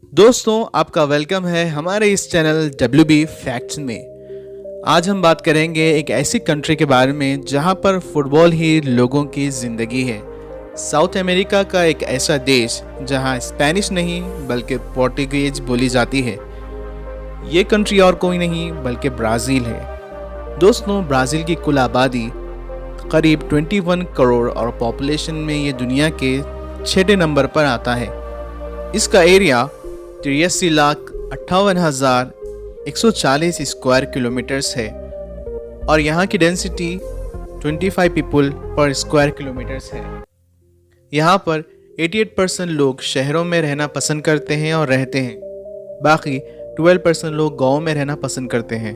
दोस्तों, आपका वेलकम है हमारे इस चैनल WB फैक्ट्स में। आज हम बात करेंगे एक ऐसी कंट्री के बारे में जहां पर फुटबॉल ही लोगों की ज़िंदगी है। साउथ अमेरिका का एक ऐसा देश जहां स्पेनिश नहीं बल्कि पोर्टुगीज बोली जाती है। ये कंट्री और कोई नहीं बल्कि ब्राज़ील है। दोस्तों, ब्राज़ील की कुल आबादी करीब 21 करोड़ और पॉपुलेशन में ये दुनिया के 6ठे नंबर पर आता है। इसका एरिया 83,58,140 स्क्वायर किलोमीटर्स है और यहाँ की डेंसिटी 25 पीपल पर स्क्वायर किलोमीटर्स है। यहाँ पर 88% लोग शहरों में रहना पसंद करते हैं और रहते हैं। बाकी 12% लोग गाँव में रहना पसंद करते हैं।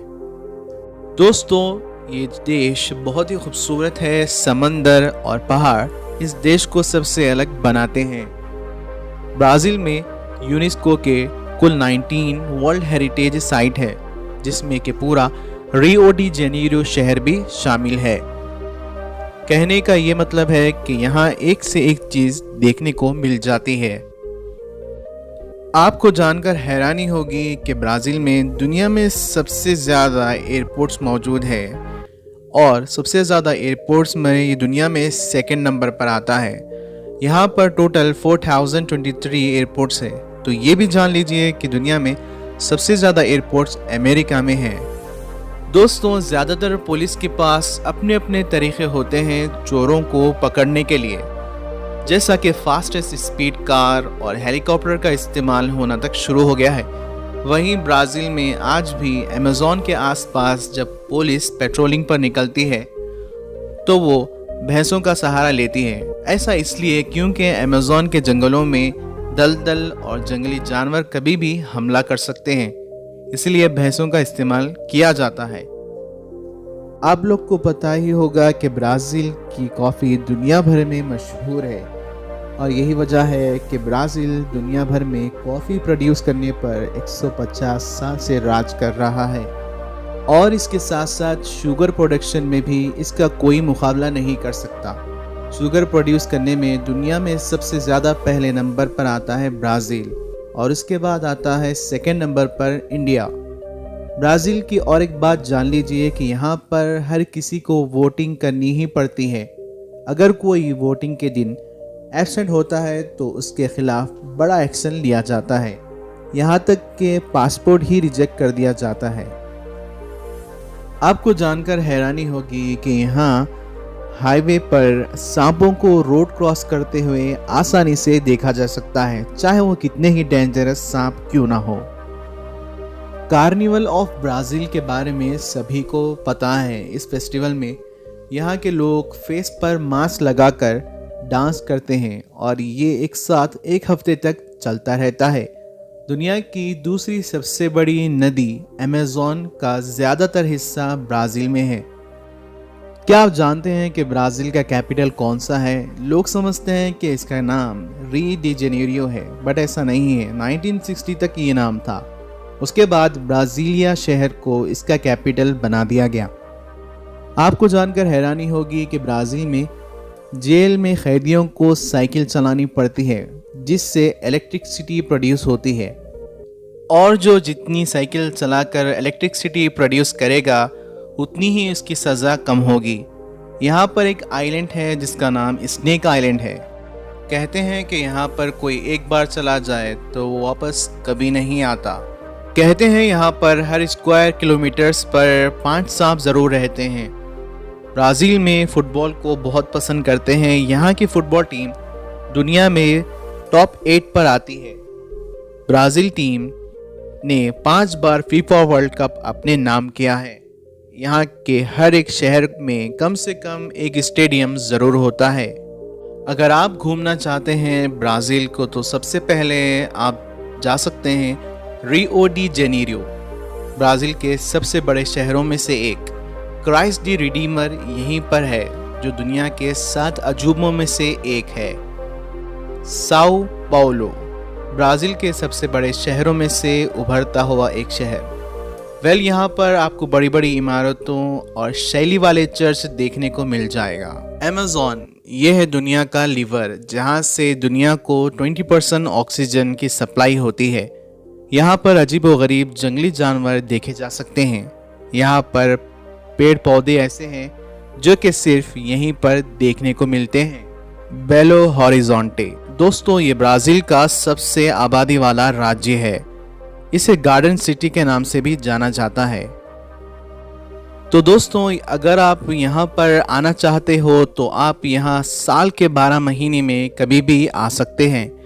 दोस्तों, ये देश बहुत ही खूबसूरत है। समंदर और पहाड़ इस देश को सबसे अलग बनाते हैं। ब्राज़ील में यूनेस्को के कुल 19 वर्ल्ड हेरिटेज साइट है, जिसमें कि पूरा रियो डी जेनेरियो शहर भी शामिल है। कहने का ये मतलब है कि यहाँ एक से एक चीज़ देखने को मिल जाती है। आपको जानकर हैरानी होगी कि ब्राज़ील में दुनिया में सबसे ज़्यादा एयरपोर्ट्स मौजूद है और सबसे ज़्यादा एयरपोर्ट्स में ये दुनिया में सेकंड नंबर पर आता है। यहाँ पर टोटल 4023 एयरपोर्ट्स है। तो ये भी जान लीजिए कि दुनिया में सबसे ज़्यादा एयरपोर्ट्स अमेरिका में हैं। दोस्तों, ज़्यादातर पुलिस के पास अपने अपने तरीक़े होते हैं चोरों को पकड़ने के लिए, जैसा कि फास्टेस्ट स्पीड कार और हेलीकॉप्टर का इस्तेमाल होना तक शुरू हो गया है। वहीं ब्राज़ील में आज भी अमेज़न के आसपास जब पुलिस पेट्रोलिंग पर निकलती है तो वो भैंसों का सहारा लेती है। ऐसा इसलिए क्योंकि अमेज़न के जंगलों में दलदल और जंगली जानवर कभी भी हमला कर सकते हैं, इसलिए भैंसों का इस्तेमाल किया जाता है। आप लोग को पता ही होगा कि ब्राज़ील की कॉफ़ी दुनिया भर में मशहूर है और यही वजह है कि ब्राज़ील दुनिया भर में कॉफ़ी प्रोड्यूस करने पर 150 साल से राज कर रहा है और इसके साथ साथ शुगर प्रोडक्शन में भी इसका कोई मुकाबला नहीं कर सकता। शुगर प्रोड्यूस करने में दुनिया में सबसे ज़्यादा पहले नंबर पर आता है ब्राज़ील और उसके बाद आता है सेकंड नंबर पर इंडिया। ब्राज़ील की और एक बात जान लीजिए कि यहाँ पर हर किसी को वोटिंग करनी ही पड़ती है। अगर कोई वोटिंग के दिन एब्सेंट होता है तो उसके खिलाफ बड़ा एक्शन लिया जाता है, यहाँ तक कि पासपोर्ट ही रिजेक्ट कर दिया जाता है। आपको जानकर हैरानी होगी कि यहाँ हाईवे पर सांपों को रोड क्रॉस करते हुए आसानी से देखा जा सकता है, चाहे वो कितने ही डेंजरस सांप क्यों ना हो। कार्निवल ऑफ ब्राज़ील के बारे में सभी को पता है। इस फेस्टिवल में यहाँ के लोग फेस पर मास्क लगाकर डांस करते हैं और ये एक साथ एक हफ्ते तक चलता रहता है। दुनिया की दूसरी सबसे बड़ी नदी अमेज़न का ज़्यादातर हिस्सा ब्राज़ील में है। क्या आप जानते हैं कि ब्राज़ील का कैपिटल कौन सा है? लोग समझते हैं कि इसका नाम री डी जेनेरियो है, बट ऐसा नहीं है। 1960 तक ये नाम था। उसके बाद ब्राज़ीलिया शहर को इसका कैपिटल बना दिया गया। आपको जानकर हैरानी होगी कि ब्राज़ील में जेल में कैदियों को साइकिल चलानी पड़ती है, जिससे इलेक्ट्रिसिटी प्रोड्यूस होती है और जो जितनी साइकिल चलाकर इलेक्ट्रिसिटी प्रोड्यूस करेगा उतनी ही उसकी सज़ा कम होगी। यहाँ पर एक आइलैंड है जिसका नाम स्नेक आइलैंड है। कहते हैं कि यहाँ पर कोई एक बार चला जाए तो वो वापस कभी नहीं आता। कहते हैं यहाँ पर हर स्क्वायर किलोमीटर्स पर 5 सांप ज़रूर रहते हैं। ब्राज़ील में फ़ुटबॉल को बहुत पसंद करते हैं। यहाँ की फ़ुटबॉल टीम दुनिया में टॉप 8 पर आती है। ब्राज़ील टीम ने 5 बार फीफा वर्ल्ड कप अपने नाम किया है। यहाँ के हर एक शहर में कम से कम एक स्टेडियम ज़रूर होता है। अगर आप घूमना चाहते हैं ब्राज़ील को तो सबसे पहले आप जा सकते हैं रियो डी जेनेरियो, ब्राज़ील के सबसे बड़े शहरों में से एक। क्राइस्ट दी रिडीमर यहीं पर है, जो दुनिया के 7 अजूबों में से एक है। साओ पाउलो ब्राज़ील के सबसे बड़े शहरों में से उभरता हुआ एक शहर। यहाँ पर आपको बड़ी बड़ी इमारतों और शैली वाले चर्च देखने को मिल जाएगा। अमेज़न ये है दुनिया का लीवर, जहाँ से दुनिया को 20% ऑक्सीजन की सप्लाई होती है। यहाँ पर अजीबोगरीब जंगली जानवर देखे जा सकते हैं। यहाँ पर पेड़ पौधे ऐसे हैं जो कि सिर्फ यहीं पर देखने को मिलते हैं। बेलो हॉरिजॉन्टे दोस्तों, ये ब्राज़ील का सबसे आबादी वाला राज्य है। इसे गार्डन सिटी के नाम से भी जाना जाता है। तो दोस्तों, अगर आप यहाँ पर आना चाहते हो तो आप यहाँ साल के 12 महीने में कभी भी आ सकते हैं।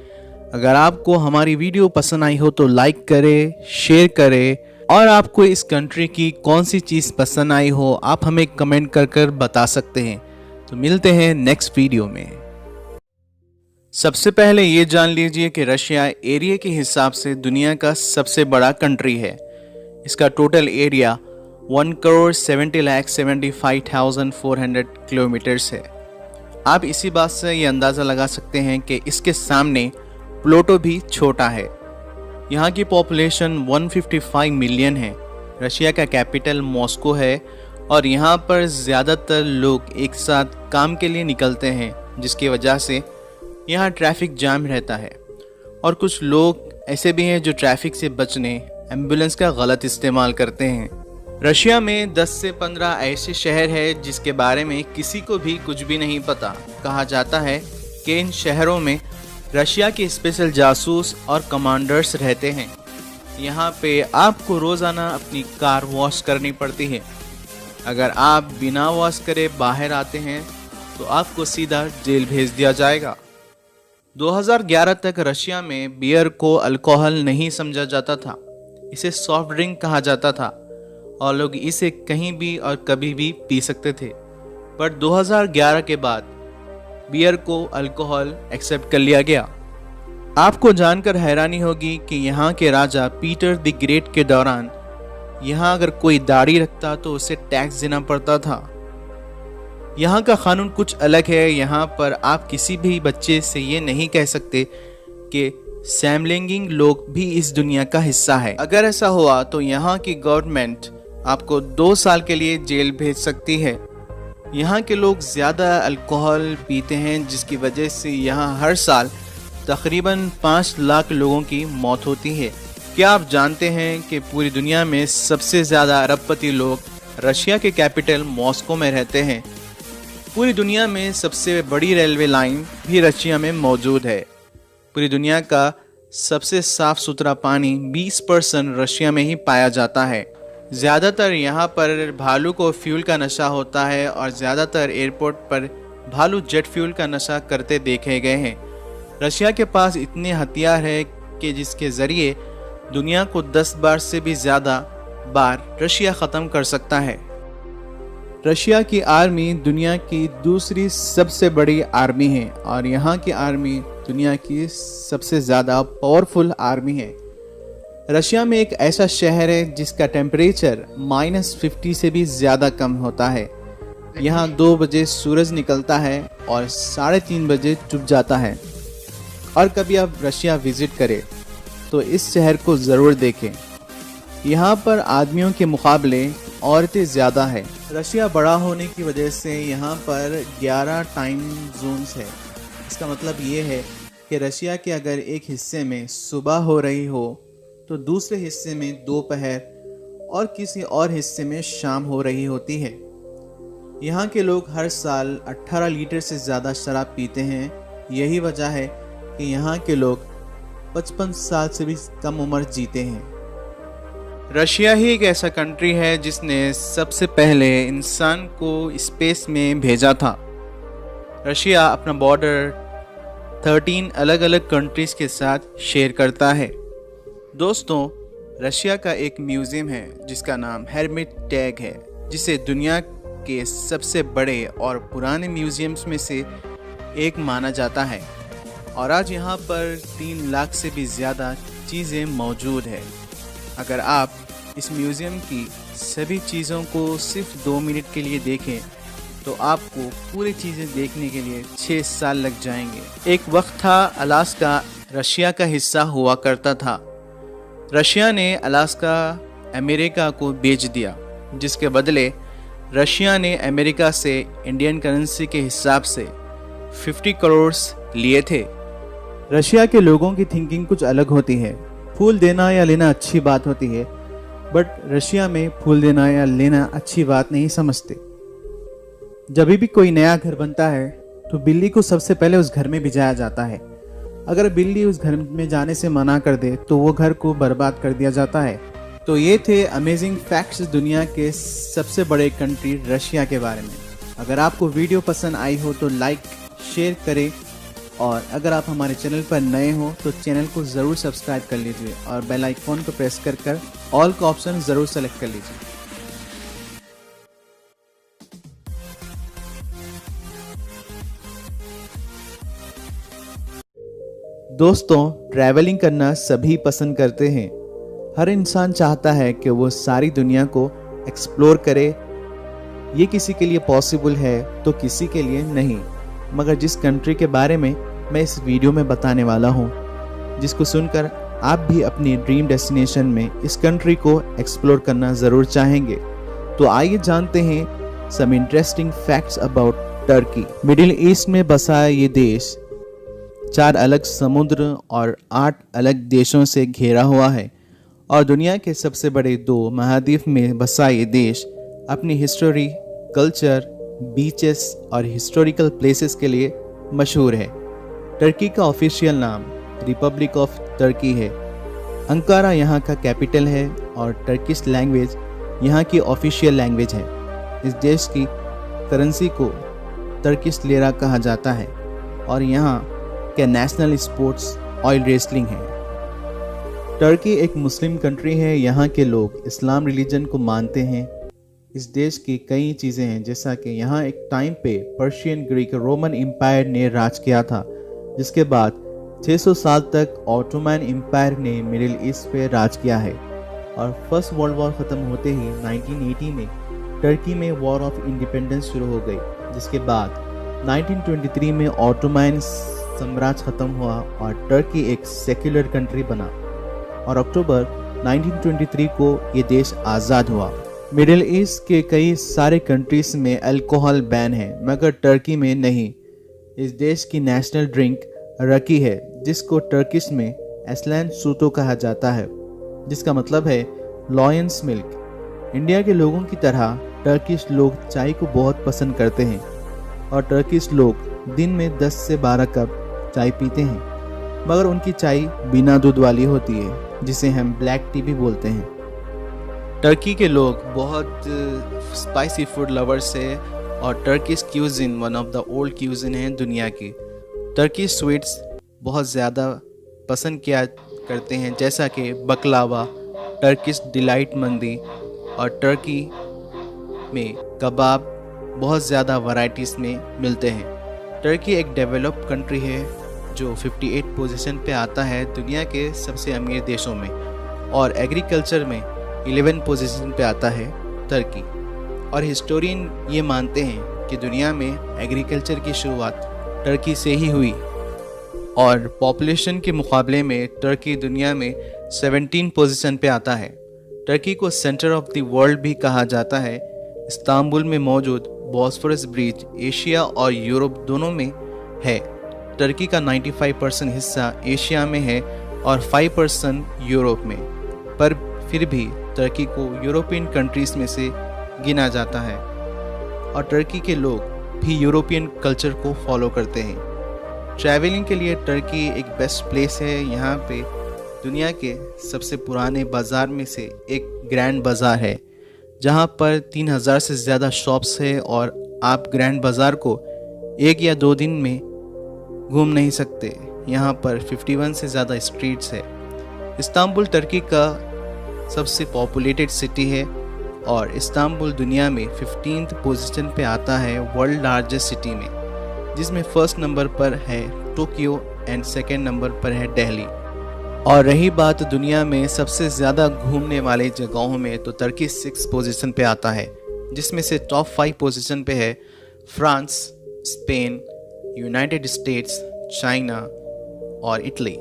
अगर आपको हमारी वीडियो पसंद आई हो तो लाइक करें, शेयर करें, और आपको इस कंट्री की कौन सी चीज़ पसंद आई हो आप हमें कमेंट कर बता सकते हैं। तो मिलते हैं नेक्स्ट वीडियो में। सबसे पहले ये जान लीजिए कि रशिया एरिया के हिसाब से दुनिया का सबसे बड़ा कंट्री है। इसका टोटल एरिया 1,70,75,400 किलोमीटर्स है। आप इसी बात से ये अंदाज़ा लगा सकते हैं कि इसके सामने प्लूटो भी छोटा है। यहाँ की पॉपुलेशन 155 मिलियन है। रशिया का कैपिटल मॉस्को है और यहाँ पर ज़्यादातर लोग एक साथ काम के लिए निकलते हैं, जिसकी वजह से यहाँ ट्रैफिक जाम रहता है। और कुछ लोग ऐसे भी हैं जो ट्रैफिक से बचने एम्बुलेंस का गलत इस्तेमाल करते हैं। रशिया में 10 से 15 ऐसे शहर हैं जिसके बारे में किसी को भी कुछ भी नहीं पता। कहा जाता है कि इन शहरों में रशिया के स्पेशल जासूस और कमांडर्स रहते हैं। यहाँ पे आपको रोज़ाना अपनी कार वॉश करनी पड़ती है। अगर आप बिना वॉश करे बाहर आते हैं तो आपको सीधा जेल भेज दिया जाएगा। 2011 तक रशिया में बियर को अल्कोहल नहीं समझा जाता था। इसे सॉफ्ट ड्रिंक कहा जाता था और लोग इसे कहीं भी और कभी भी पी सकते थे। पर 2011 के बाद बियर को अल्कोहल एक्सेप्ट कर लिया गया। आपको जानकर हैरानी होगी कि यहाँ के राजा पीटर द ग्रेट के दौरान यहाँ अगर कोई दाढ़ी रखता तो उसे टैक्स देना पड़ता था। यहाँ का कानून कुछ अलग है। यहाँ पर आप किसी भी बच्चे से ये नहीं कह सकते कि समलैंगिक लोग भी इस दुनिया का हिस्सा है। अगर ऐसा हुआ तो यहाँ की गवर्नमेंट आपको 2 साल के लिए जेल भेज सकती है। यहाँ के लोग ज़्यादा अल्कोहल पीते हैं, जिसकी वजह से यहाँ हर साल तकरीबन 5 लाख लोगों की मौत होती है। क्या आप जानते हैं कि पूरी दुनिया में सबसे ज़्यादा अरबपति लोग रशिया के कैपिटल मॉस्को में रहते हैं। पूरी दुनिया में सबसे बड़ी रेलवे लाइन भी रशिया में मौजूद है। पूरी दुनिया का सबसे साफ़ सुथरा पानी 20% रशिया में ही पाया जाता है। ज़्यादातर यहाँ पर भालू को फ्यूल का नशा होता है और ज़्यादातर एयरपोर्ट पर भालू जेट फ्यूल का नशा करते देखे गए हैं। रशिया के पास इतने हथियार हैं कि जिसके ज़रिए दुनिया को 10 बार से भी ज़्यादा बार रशिया ख़त्म कर सकता है। रशिया की आर्मी दुनिया की दूसरी सबसे बड़ी आर्मी है और यहाँ की आर्मी दुनिया की सबसे ज़्यादा पावरफुल आर्मी है। रशिया में एक ऐसा शहर है जिसका टेम्परेचर -50 से भी ज़्यादा कम होता है। यहाँ 2 बजे सूरज निकलता है और 3:30 बजे डूब जाता है। और कभी आप रशिया विज़िट करें तो इस शहर को ज़रूर देखें। यहाँ पर आदमियों के मुकाबले औरतें ज़्यादा है। रशिया बड़ा होने की वजह से यहाँ पर 11 टाइम जोन्स है। इसका मतलब ये है कि रशिया के अगर एक हिस्से में सुबह हो रही हो तो दूसरे हिस्से में दोपहर और किसी और हिस्से में शाम हो रही होती है। यहाँ के लोग हर साल 18 लीटर से ज़्यादा शराब पीते हैं। यही वजह है कि यहाँ के लोग 55 साल से भी कम उम्र जीते हैं। रशिया ही एक ऐसा कंट्री है जिसने सबसे पहले इंसान को स्पेस में भेजा था। रशिया अपना बॉर्डर 13 अलग अलग कंट्रीज़ के साथ शेयर करता है। दोस्तों, रशिया का एक म्यूज़ियम है जिसका नाम हेरमिट टैग है, जिसे दुनिया के सबसे बड़े और पुराने म्यूज़ियम्स में से एक माना जाता है। और आज यहाँ पर 3 लाख से भी ज़्यादा चीज़ें मौजूद है। अगर आप इस म्यूज़ियम की सभी चीज़ों को सिर्फ 2 मिनट के लिए देखें तो आपको पूरी चीज़ें देखने के लिए 6 साल लग जाएंगे। एक वक्त था अलास्का रशिया का हिस्सा हुआ करता था। रशिया ने अलास्का अमेरिका को बेच दिया, जिसके बदले रशिया ने अमेरिका से इंडियन करेंसी के हिसाब से 50 करोड़ लिए थे। रशिया के लोगों की थिंकिंग कुछ अलग होती है। फूल देना या लेना अच्छी बात होती है, बट रशिया में फूल देना या लेना अच्छी बात नहीं समझते। जब भी कोई नया घर बनता है तो बिल्ली को सबसे पहले उस घर में भिजाया जाता है। अगर बिल्ली उस घर में जाने से मना कर दे तो वो घर को बर्बाद कर दिया जाता है। तो ये थे अमेजिंग फैक्ट्स दुनिया के सबसे बड़े कंट्री रशिया के बारे में। अगर आपको वीडियो पसंद आई हो तो लाइक शेयर करें, और अगर आप हमारे चैनल पर नए हो तो चैनल को ज़रूर सब्सक्राइब कर लीजिए और बेल आइकॉन को प्रेस कर ऑल का ऑप्शन ज़रूर सेलेक्ट कर लीजिए। दोस्तों, ट्रैवलिंग करना सभी पसंद करते हैं। हर इंसान चाहता है कि वो सारी दुनिया को एक्सप्लोर करे। ये किसी के लिए पॉसिबल है तो किसी के लिए नहीं, मगर जिस कंट्री के बारे में मैं इस वीडियो में बताने वाला हूँ, जिसको सुनकर आप भी अपनी ड्रीम डेस्टिनेशन में इस कंट्री को एक्सप्लोर करना ज़रूर चाहेंगे। तो आइए जानते हैं some interesting facts about Turkey. Middle East में बसा ये देश 4 अलग समुद्र और 8 अलग देशों से घिरा हुआ है, और दुनिया के सबसे बड़े 2 महाद्वीप में बसा ये देश अपनी हिस्टोरी, कल्चर, बीचेस और हिस्टोरिकल प्लेसेस के लिए मशहूर है। टर्की का ऑफिशियल नाम रिपब्लिक ऑफ टर्की है। अंकारा यहाँ का कैपिटल है और टर्किश लैंग्वेज यहाँ की ऑफिशियल लैंग्वेज है। इस देश की करेंसी को टर्किश लेरा कहा जाता है, और यहाँ के नेशनल स्पोर्ट्स ऑयल रेसलिंग है। टर्की एक मुस्लिम कंट्री है। यहाँ के लोग इस्लाम रिलीजन को मानते हैं। इस देश की कई चीज़ें हैं, जैसा कि यहाँ एक टाइम पे पर्शियन, ग्रीक, रोमन एम्पायर ने राज किया था, जिसके बाद 600 साल तक ऑटोमन एम्पायर ने मिडिल ईस्ट पे राज किया है। और फर्स्ट वर्ल्ड वॉर ख़त्म होते ही 1980 में टर्की में वॉर ऑफ इंडिपेंडेंस शुरू हो गई, जिसके बाद 1923 में ऑटोमन साम्राज्य खत्म हुआ और टर्की एक सेक्युलर कंट्री बना, और अक्टूबर 1923 को ये देश आज़ाद हुआ। मिडिल ईस्ट के कई सारे कंट्रीज में अल्कोहल बैन है, मगर टर्की में नहीं। इस देश की नेशनल ड्रिंक रकी है, जिसको टर्किश में एस्लान सूतो कहा जाता है, जिसका मतलब है लॉयंस मिल्क। इंडिया के लोगों की तरह टर्किश लोग चाय को बहुत पसंद करते हैं, और टर्किश लोग दिन में 10 से 12 कप चाय पीते हैं, मगर उनकी चाय बिना दूध वाली होती है, जिसे हम ब्लैक टी भी बोलते हैं। टर्की के लोग बहुत स्पाइसी फूड लवर्स है, और Turkish cuisine one of the old cuisine है दुनिया की। टर्किश स्वीट्स बहुत ज़्यादा पसंद किया करते हैं, जैसा कि बकलावा, टर्किश डिलाइट मंदी, और टर्की में कबाब बहुत ज़्यादा वैरायटीज़ में मिलते हैं। टर्की एक डेवलप्ड कंट्री है जो 58 पोजीशन पे आता है दुनिया के सबसे अमीर देशों में, और एग्रीकल्चर में 11 पोजीशन पे आता है टर्की। और हिस्टोरियन ये मानते हैं कि दुनिया में एग्रीकल्चर की शुरुआत टर्की से ही हुई, और पॉपुलेशन के मुकाबले में टर्की दुनिया में 17 पोजीशन पे आता है। टर्की को सेंटर ऑफ द वर्ल्ड भी कहा जाता है। इस्तांबुल में मौजूद बॉस्फोरस ब्रिज एशिया और यूरोप दोनों में है। टर्की का 95% हिस्सा एशिया में है और 5% यूरोप में, पर फिर भी टर्की को यूरोपियन कंट्रीज़ में से गिना जाता है, और टर्की के लोग भी यूरोपियन कल्चर को फॉलो करते हैं। ट्रैवलिंग के लिए टर्की एक बेस्ट प्लेस है। यहाँ पे दुनिया के सबसे पुराने बाज़ार में से एक ग्रैंड बाज़ार है, जहाँ पर 3000 से ज़्यादा शॉप्स है, और आप ग्रैंड बाज़ार को 1 या 2 दिन में घूम नहीं सकते। यहाँ पर 51 से ज़्यादा स्ट्रीट्स है। इस्तांबुल टर्की का सबसे पॉपुलेटेड सिटी है, और इस्तांबुल दुनिया में 15th पोजीशन पे आता है वर्ल्ड लार्जेस्ट सिटी में, जिसमें फर्स्ट नंबर पर है टोक्यो एंड सेकंड नंबर पर है दिल्ली। और रही बात दुनिया में सबसे ज़्यादा घूमने वाले जगहों में, तो टर्की 6th पोजीशन पे आता है, जिसमें से टॉप 5 पोजीशन पे है France, Spain, United states, China और इटली।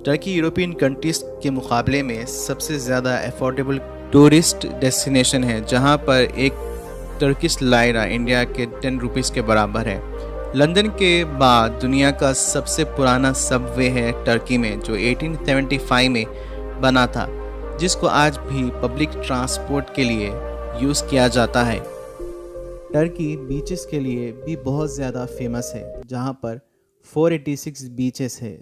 टर्की यूरोपियन कंट्रीज़ के मुकाबले में सबसे ज़्यादा अफोर्डेबल टूरिस्ट डेस्टिनेशन है, जहां पर एक टर्किश लायरा इंडिया के 10 रुपीज़ के बराबर है। लंदन के बाद दुनिया का सबसे पुराना सबवे है टर्की में, जो 1875 में बना था, जिसको आज भी पब्लिक ट्रांसपोर्ट के लिए यूज़ किया जाता है। टर्की बीचेस के लिए भी बहुत ज़्यादा फेमस है, जहाँ पर 486 बीचेस है,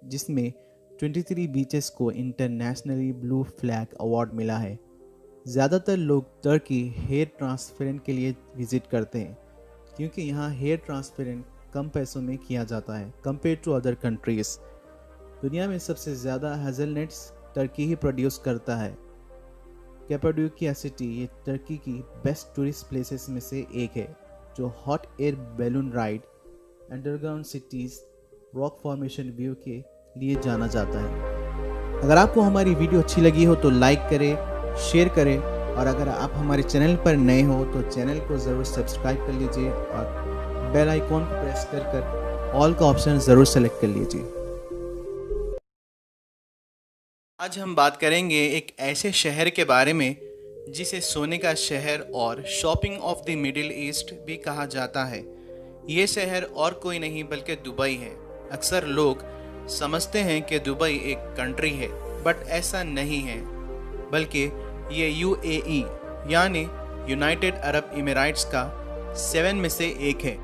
जिसमें 23 बीचेस को इंटरनेशनली ब्लू फ्लैग अवार्ड मिला है। ज़्यादातर लोग टर्की हेयर ट्रांसप्रेंट के लिए विज़िट करते हैं, क्योंकि यहाँ हेयर ट्रांसप्रेंट कम पैसों में किया जाता है कंपेयर टू अदर कंट्रीज़। दुनिया में सबसे ज़्यादा हेज़लनट्स टर्की ही प्रोड्यूस करता है। कैपाडोकिया सिटी ये टर्की की बेस्ट टूरिस्ट प्लेसेस में से एक है, जो hot air balloon ride, underground cities, rock formation view के लिए जाना जाता है। अगर आपको हमारी वीडियो अच्छी लगी हो तो लाइक करें, शेयर करें, और अगर आप हमारे चैनल पर नए हो तो चैनल को ज़रूर सब्सक्राइब कर लीजिए और बेल आइकॉन को प्रेस कर ऑल का ऑप्शन ज़रूर सेलेक्ट कर लीजिए। आज हम बात करेंगे एक ऐसे शहर के बारे में जिसे सोने का शहर और shopping of the middle east भी कहा जाता है। ये शहर और कोई नहीं बल्कि दुबई है। अक्सर लोग समझते हैं कि दुबई एक कंट्री है, बट ऐसा नहीं है, बल्कि ये UAE यानी यूनाइटेड अरब इमिरेट्स का 7 में से एक है।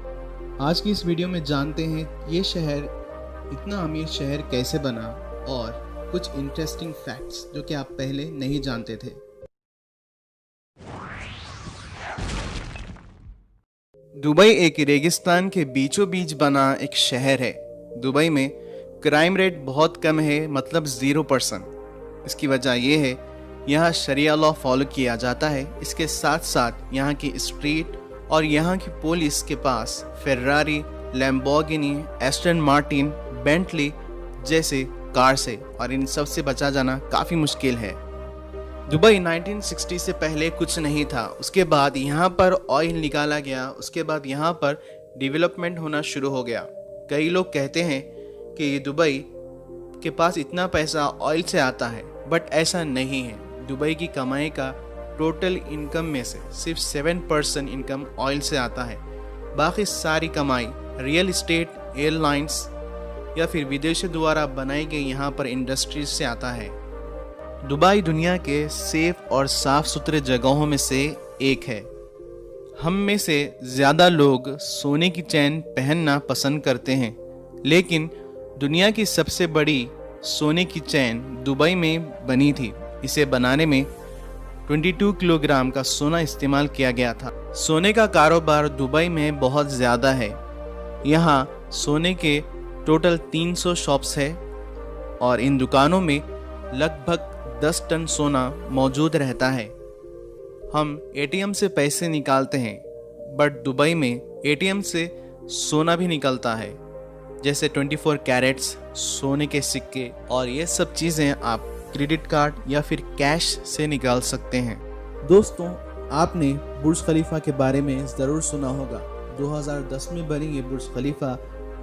आज की इस वीडियो में जानते हैं ये शहर इतना अमीर शहर कैसे बना और कुछ इंटरेस्टिंग फैक्ट्स जो कि आप पहले नहीं जानते थे। दुबई एक रेगिस्तान के बीचों बीच बना एक शहर है। दुबई में क्राइम रेट बहुत कम है, मतलब 0%। इसकी वजह यह है यहाँ शरिया लॉ फॉलो किया जाता है। इसके साथ साथ यहाँ की स्ट्रीट और यहाँ की पुलिस के पास Ferrari, Lamborghini, Aston Martin, Bentley जैसे कार से, और इन सब से बचा जाना काफ़ी मुश्किल है। दुबई 1960 से पहले कुछ नहीं था। उसके बाद यहाँ पर ऑयल निकाला गया, उसके बाद यहाँ पर डेवलपमेंट होना शुरू हो गया। कई लोग कहते हैं कि ये दुबई के पास इतना पैसा ऑयल से आता है, बट ऐसा नहीं है। दुबई की कमाई का टोटल इनकम में से सिर्फ 7% इनकम ऑयल से आता है। बाकी सारी कमाई रियल इस्टेट, एयरलाइंस या फिर विदेशों द्वारा बनाई गई यहाँ पर इंडस्ट्रीज से आता है। दुबई दुनिया के सेफ और साफ सुथरे जगहों में से एक है। हम में से ज़्यादा लोग सोने की चैन पहनना पसंद करते हैं, लेकिन दुनिया की सबसे बड़ी सोने की चैन दुबई में बनी थी। इसे बनाने में 22 किलोग्राम का सोना इस्तेमाल किया गया था। सोने का कारोबार दुबई में बहुत ज़्यादा है। यहाँ सोने के टोटल 300 शॉप्स है और इन दुकानों में लगभग 10 टन सोना मौजूद रहता है। हम ATM से पैसे निकालते हैं, बट दुबई में ATM से सोना भी निकलता है, जैसे 24 कैरेट्स सोने के सिक्के, और ये सब चीज़ें आप क्रेडिट कार्ड या फिर कैश से निकाल सकते हैं। दोस्तों, आपने बुर्ज खलीफा के बारे में ज़रूर सुना होगा। 2010 में बनी ये बुर्ज खलीफा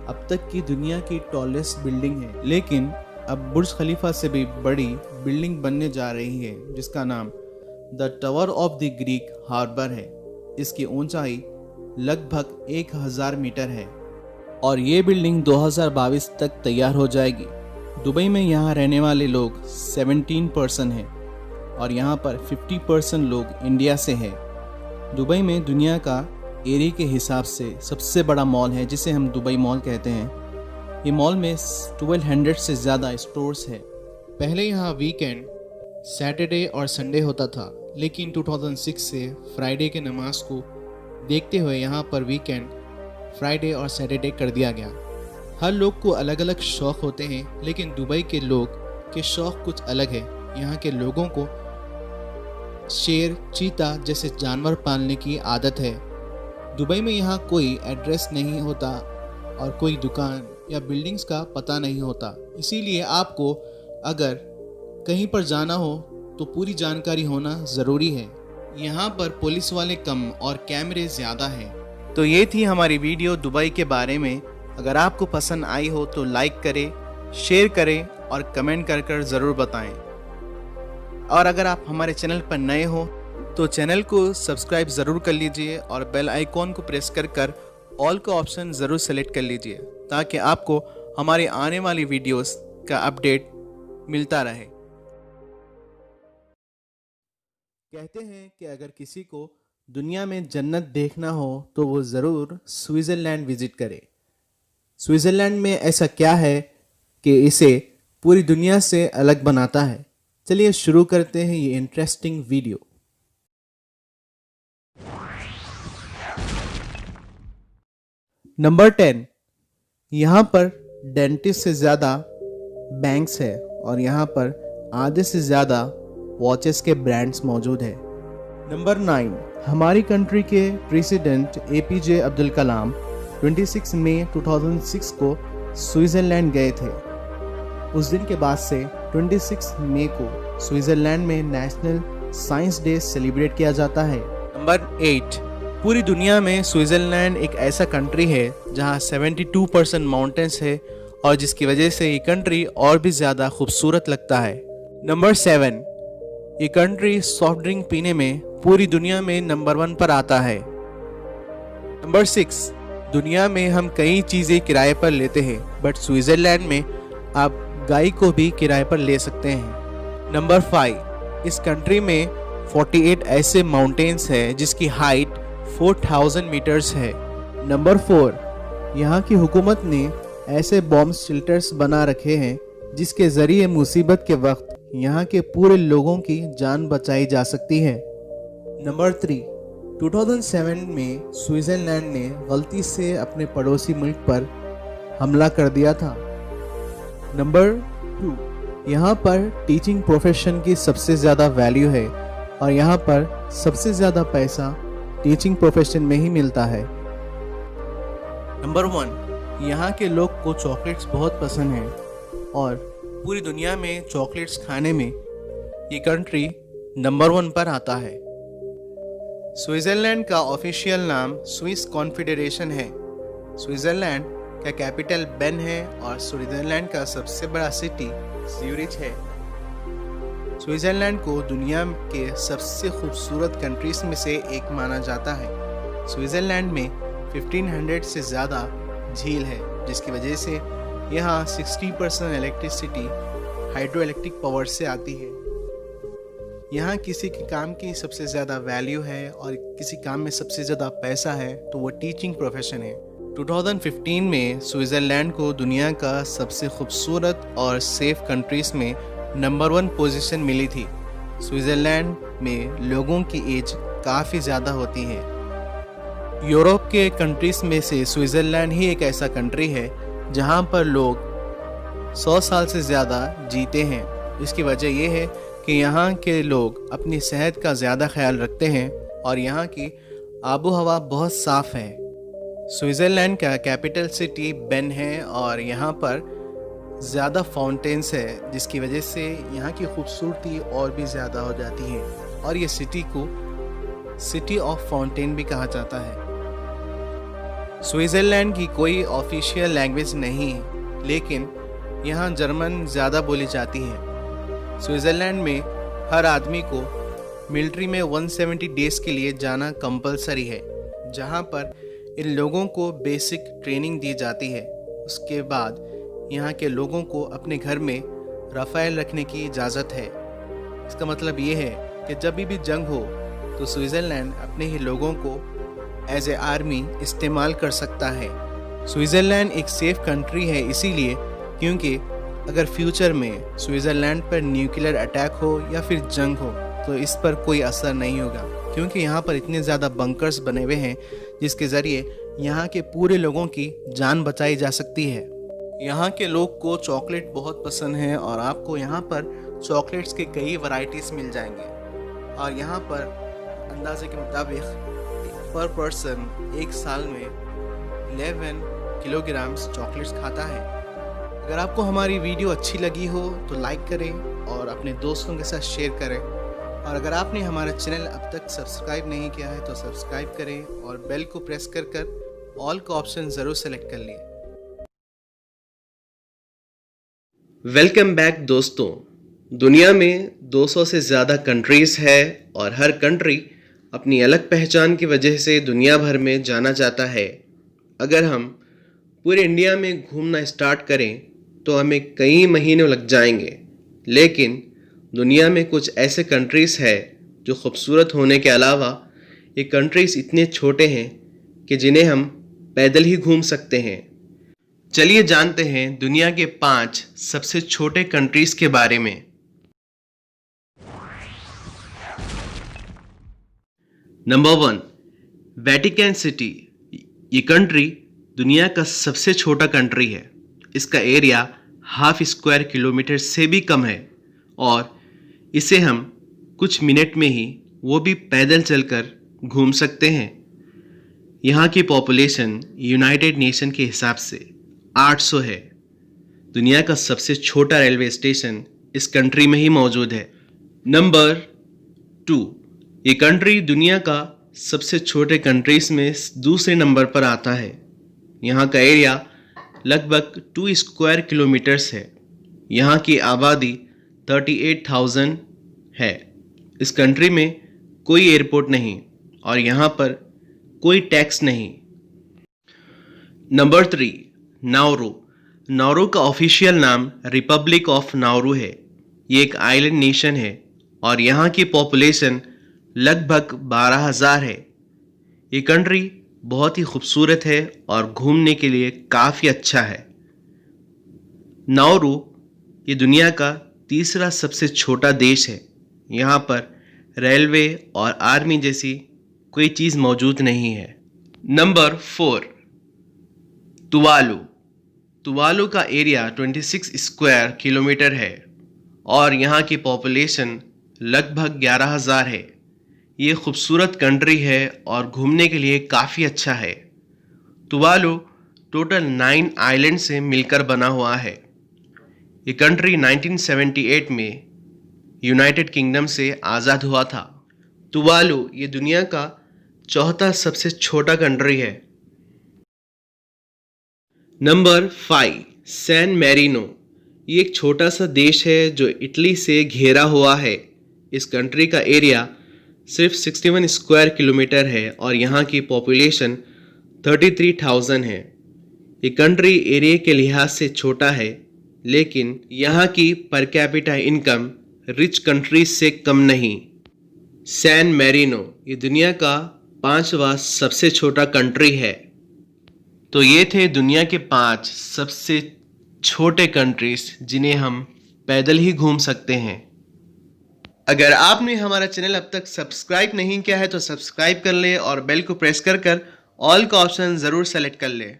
अब तक की दुनिया की टॉलेस्ट बिल्डिंग है, लेकिन अब बुर्ज खलीफा से भी बड़ी बिल्डिंग बनने जा रही है, जिसका नाम the tower of the Greek harbour है। इसकी ऊंचाई लगभग 1000 मीटर है और ये बिल्डिंग 2022 तक तैयार हो जाएगी। दुबई में यहाँ रहने वाले लोग 17% हैं और यहाँ पर 50% लोग इंडिया से हैं। दुबई में दुनिया का एरिया के हिसाब से सबसे बड़ा मॉल है, जिसे हम दुबई मॉल कहते हैं। ये मॉल में 1200 से ज़्यादा स्टोर्स है। पहले यहाँ वीकेंड सैटरडे और संडे होता था, लेकिन 2006 से फ्राइडे के नमाज को देखते हुए यहाँ पर वीकेंड फ्राइडे और सैटरडे कर दिया गया। हर लोग को अलग अलग शौक़ होते हैं, लेकिन दुबई के लोग के शौक़ कुछ अलग है। यहाँ के लोगों को शेर, चीता जैसे जानवर पालने की आदत है। दुबई में यहाँ कोई एड्रेस नहीं होता और कोई दुकान या बिल्डिंग्स का पता नहीं होता, इसीलिए आपको अगर कहीं पर जाना हो तो पूरी जानकारी होना ज़रूरी है। यहाँ पर पुलिस वाले कम और कैमरे ज़्यादा हैं। तो ये थी हमारी वीडियो दुबई के बारे में। अगर आपको पसंद आई हो तो लाइक करें, शेयर करें और कमेंट कर ज़रूर बताएं। और अगर आप हमारे चैनल पर नए हो तो चैनल को सब्सक्राइब ज़रूर कर लीजिए और बेल आइकॉन को प्रेस कर ऑल का ऑप्शन ज़रूर सेलेक्ट कर लीजिए, ताकि आपको हमारे आने वाली वीडियोस का अपडेट मिलता रहे। कहते हैं कि अगर किसी को दुनिया में जन्नत देखना हो तो वो ज़रूर स्विट्ज़रलैंड विज़िट करे। स्विट्ज़रलैंड में ऐसा क्या है कि इसे पूरी दुनिया से अलग बनाता है? चलिए शुरू करते हैं ये इंटरेस्टिंग वीडियो। नंबर 10, यहाँ पर डेंटिस्ट से ज़्यादा बैंक्स है और यहाँ पर आधे से ज़्यादा वॉचेस के ब्रांड्स मौजूद है। नंबर 9, हमारी कंट्री के प्रेसिडेंट एपीजे अब्दुल कलाम 26 मई 2006 को स्विट्ज़रलैंड गए थे। उस दिन के बाद से 26 मई को स्विट्ज़रलैंड में नेशनल साइंस डे सेलिब्रेट किया जाता है। नंबर 8, पूरी दुनिया में स्विट्ज़रलैंड एक ऐसा कंट्री है जहां 72% माउंटेन्स है और जिसकी वजह से ये कंट्री और भी ज़्यादा खूबसूरत लगता है। नंबर 7, ये कंट्री सॉफ्ट ड्रिंक पीने में पूरी दुनिया में नंबर 1 पर आता है। नंबर 6, दुनिया में हम कई चीज़ें किराए पर लेते हैं बट स्विट्ज़रलैंड में आप गाय को भी किराए पर ले सकते हैं। नंबर 5, इस कंट्री में 48 ऐसे माउंटेन्स हैं जिसकी हाइट 4000 मीटर्स है। नंबर 4, यहाँ की हुकूमत ने ऐसे बॉम्ब शेल्टर्स बना रखे हैं जिसके ज़रिए मुसीबत के वक्त यहाँ के पूरे लोगों की जान बचाई जा सकती है। नंबर 3, 2007 में स्विट्ज़रलैंड ने गलती से अपने पड़ोसी मुल्क पर हमला कर दिया था। नंबर 2, यहाँ पर टीचिंग प्रोफेशन की सबसे ज़्यादा वैल्यू है और यहाँ पर सबसे ज़्यादा पैसा टीचिंग प्रोफेशन में ही मिलता है। नंबर 1, यहाँ के लोग को चॉकलेट्स बहुत पसंद है और पूरी दुनिया में चॉकलेट्स खाने में ये कंट्री नंबर 1 पर आता है। स्विट्ज़रलैंड का ऑफिशियल नाम स्विस कॉन्फेडरेशन है। स्विट्ज़रलैंड का कैपिटल बेन है और स्विट्ज़रलैंड का सबसे बड़ा सिटी ज्यूरिच है। स्विट्ज़रलैंड को दुनिया के सबसे खूबसूरत कंट्रीज में से एक माना जाता है। स्विट्ज़रलैंड में 1500 से ज़्यादा झील है जिसकी वजह से यहाँ 60% इलेक्ट्रिसिटी हाइड्रो इलेक्ट्रिक पावर से आती है। यहाँ किसी के काम की सबसे ज़्यादा वैल्यू है और किसी काम में सबसे ज़्यादा पैसा है तो वो टीचिंग प्रोफेशन है। 2015 में स्विट्ज़रलैंड को दुनिया का सबसे खूबसूरत और सेफ कंट्रीज़ में नंबर 1 पोजीशन मिली थी। स्विट्ज़रलैंड में लोगों की एज काफ़ी ज़्यादा होती है। यूरोप के कंट्रीज़ में से स्विट्ज़रलैंड ही एक ऐसा कंट्री है जहाँ पर लोग 100 साल से ज़्यादा जीते हैं। इसकी वजह यह है कि यहाँ के लोग अपनी सेहत का ज़्यादा ख्याल रखते हैं और यहाँ की आबो हवा बहुत साफ़ है। स्विट्ज़रलैंड का कैपिटल सिटी बेन है और यहाँ पर ज़्यादा फाउंटेन्स है जिसकी वजह से यहाँ की खूबसूरती और भी ज़्यादा हो जाती है और ये सिटी को सिटी ऑफ फाउंटेन भी कहा जाता है। स्विट्ज़रलैंड की कोई ऑफिशियल लैंग्वेज नहीं है लेकिन यहाँ जर्मन ज़्यादा बोली जाती है। स्विट्ज़रलैंड में हर आदमी को मिलिट्री में 170 डेज़ के लिए जाना कंपलसरी है जहाँ पर इन लोगों को बेसिक ट्रेनिंग दी जाती है। उसके बाद यहाँ के लोगों को अपने घर में राफेल रखने की इजाज़त है। इसका मतलब ये है कि जब भी जंग हो तो स्विट्ज़रलैंड अपने ही लोगों को एज ए आर्मी इस्तेमाल कर सकता है। स्विट्ज़रलैंड एक सेफ कंट्री है इसीलिए क्योंकि अगर फ्यूचर में स्विट्ज़रलैंड पर न्यूक्लियर अटैक हो या फिर जंग हो तो इस पर कोई असर नहीं होगा क्योंकि यहाँ पर इतने ज़्यादा बंकर्स बने हुए हैं जिसके ज़रिए यहाँ के पूरे लोगों की जान बचाई जा सकती है। यहाँ के लोग को चॉकलेट बहुत पसंद है और आपको यहाँ पर चॉकलेट्स के कई वैरायटीज़ मिल जाएंगे और यहाँ पर अंदाजे के मुताबिक पर पर्सन एक साल में 11 किलोग्राम्स चॉकलेट्स खाता है। अगर आपको हमारी वीडियो अच्छी लगी हो तो लाइक करें और अपने दोस्तों के साथ शेयर करें और अगर आपने हमारा चैनल अब तक सब्सक्राइब नहीं किया है तो सब्सक्राइब करें और बेल को प्रेस कर ऑल का ऑप्शन ज़रूर सेलेक्ट कर लें। वेलकम बैक दोस्तों। दुनिया में 200 से ज़्यादा कंट्रीज़ है और हर कंट्री अपनी अलग पहचान की वजह से दुनिया भर में जाना जाता है। अगर हम पूरे इंडिया में घूमना स्टार्ट करें तो हमें कई महीने लग जाएंगे, लेकिन दुनिया में कुछ ऐसे कंट्रीज़ है जो खूबसूरत होने के अलावा ये कंट्रीज़ इतने छोटे हैं कि जिन्हें हम पैदल ही घूम सकते हैं। चलिए जानते हैं दुनिया के 5 सबसे छोटे कंट्रीज़ के बारे में। Number 1, Vatican city. ये कंट्री दुनिया का सबसे छोटा कंट्री है। इसका एरिया 1/2 स्क्वायर किलोमीटर से भी कम है और इसे हम कुछ मिनट में ही वो भी पैदल चलकर घूम सकते हैं। यहाँ की पॉपुलेशन यूनाइटेड नेशन के हिसाब से 800 है। दुनिया का सबसे छोटा रेलवे स्टेशन इस कंट्री में ही मौजूद है। नंबर 2, ये कंट्री दुनिया का सबसे छोटे कंट्रीज़ में दूसरे नंबर पर आता है। यहाँ का एरिया लगभग 2 स्क्वायर किलोमीटर्स है। यहाँ की आबादी 38,000 है। इस कंट्री में कोई एयरपोर्ट नहीं और यहाँ पर कोई टैक्स नहीं। Number 3, Nauru. नाउरू का ऑफिशियल नाम रिपब्लिक ऑफ नाउरू है। ये एक आइलैंड नेशन है और यहाँ की पॉपुलेशन लगभग 12,000 है। ये कंट्री बहुत ही खूबसूरत है और घूमने के लिए काफ़ी अच्छा है। नाउरू ये दुनिया का तीसरा सबसे छोटा देश है। यहाँ पर रेलवे और आर्मी जैसी कोई चीज़ मौजूद नहीं है। Number 4, Tuvalu. तुवालू का एरिया 26 स्क्वायर किलोमीटर है और यहाँ की पॉपुलेशन लगभग 11,000 है। ये खूबसूरत कंट्री है और घूमने के लिए काफ़ी अच्छा है। तुवालू टोटल 9 आइलैंड से मिलकर बना हुआ है। ये कंट्री 1978 में यूनाइटेड किंगडम से आज़ाद हुआ था। तुवालू ये दुनिया का चौथा सबसे छोटा कंट्री है। Number 5, San Marino. ये एक छोटा सा देश है जो इटली से घिरा हुआ है। इस कंट्री का एरिया सिर्फ 61 स्क्वायर किलोमीटर है और यहाँ की पॉपुलेशन 33,000 है। ये कंट्री एरिया के लिहाज से छोटा है, लेकिन यहाँ की per capita income rich countries से कम नहीं। सैन मैरिनो ये दुनिया का 5वां सबसे छोटा कंट्री है। तो ये थे दुनिया के 5 सबसे छोटे कंट्रीज जिन्हें हम पैदल ही घूम सकते हैं। अगर आपने हमारा चैनल अब तक सब्सक्राइब नहीं किया है तो सब्सक्राइब कर ले और बेल को प्रेस कर कर ऑल का ऑप्शन ज़रूर सेलेक्ट कर ले।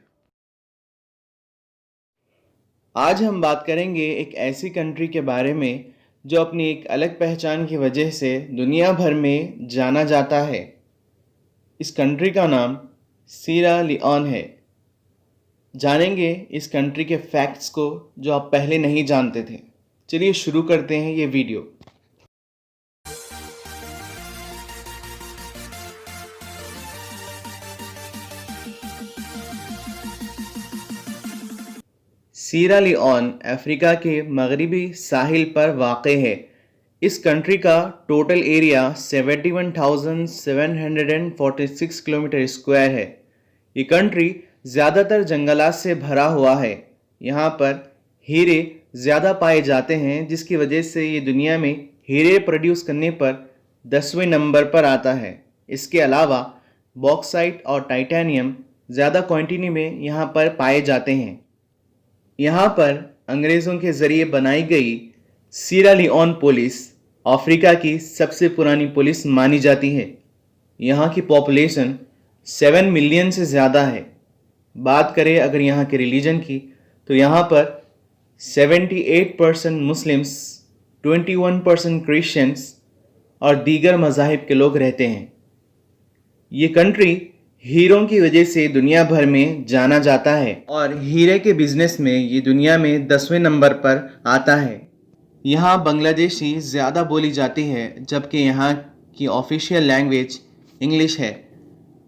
आज हम बात करेंगे एक ऐसी कंट्री के बारे में जो अपनी एक अलग पहचान की वजह से दुनिया भर में जाना जाता है। इस कंट्री का नाम सीरा लियोन है। जानेंगे इस कंट्री के फैक्ट्स को जो आप पहले नहीं जानते थे। चलिए शुरू करते हैं ये वीडियो। सीरा लियोन अफ्रीका के मगरबी साहिल पर वाक़े है। इस कंट्री का टोटल एरिया 71,746 किलोमीटर स्क्वायर है। ये कंट्री ज़्यादातर जंगलात से भरा हुआ है। यहाँ पर हीरे ज़्यादा पाए जाते हैं, जिसकी वजह से ये दुनिया में हीरे प्रोड्यूस करने पर 10वें नंबर पर आता है। इसके अलावा बॉक्साइट और टाइटेनियम ज़्यादा क्वांटिटी में यहाँ पर पाए जाते हैं। यहाँ पर अंग्रेज़ों के ज़रिए बनाई गई सीरा लियोन पुलिस अफ्रीका की सबसे पुरानी पुलिस मानी जाती है। यहाँ की पॉपुलेशन 7 मिलियन से ज़्यादा है। बात करें अगर यहाँ के रिलीजन की तो यहाँ पर 78% मुस्लिम्स, 21% क्रिश्चियंस और दीगर मज़ाहिब के लोग रहते हैं। ये कंट्री हीरों की वजह से दुनिया भर में जाना जाता है और हीरे के बिजनेस में ये दुनिया में 10वें नंबर पर आता है। यहाँ बांग्लादेशी ज़्यादा बोली जाती है, जबकि यहाँ की ऑफिशियल लैंग्वेज इंग्लिश है।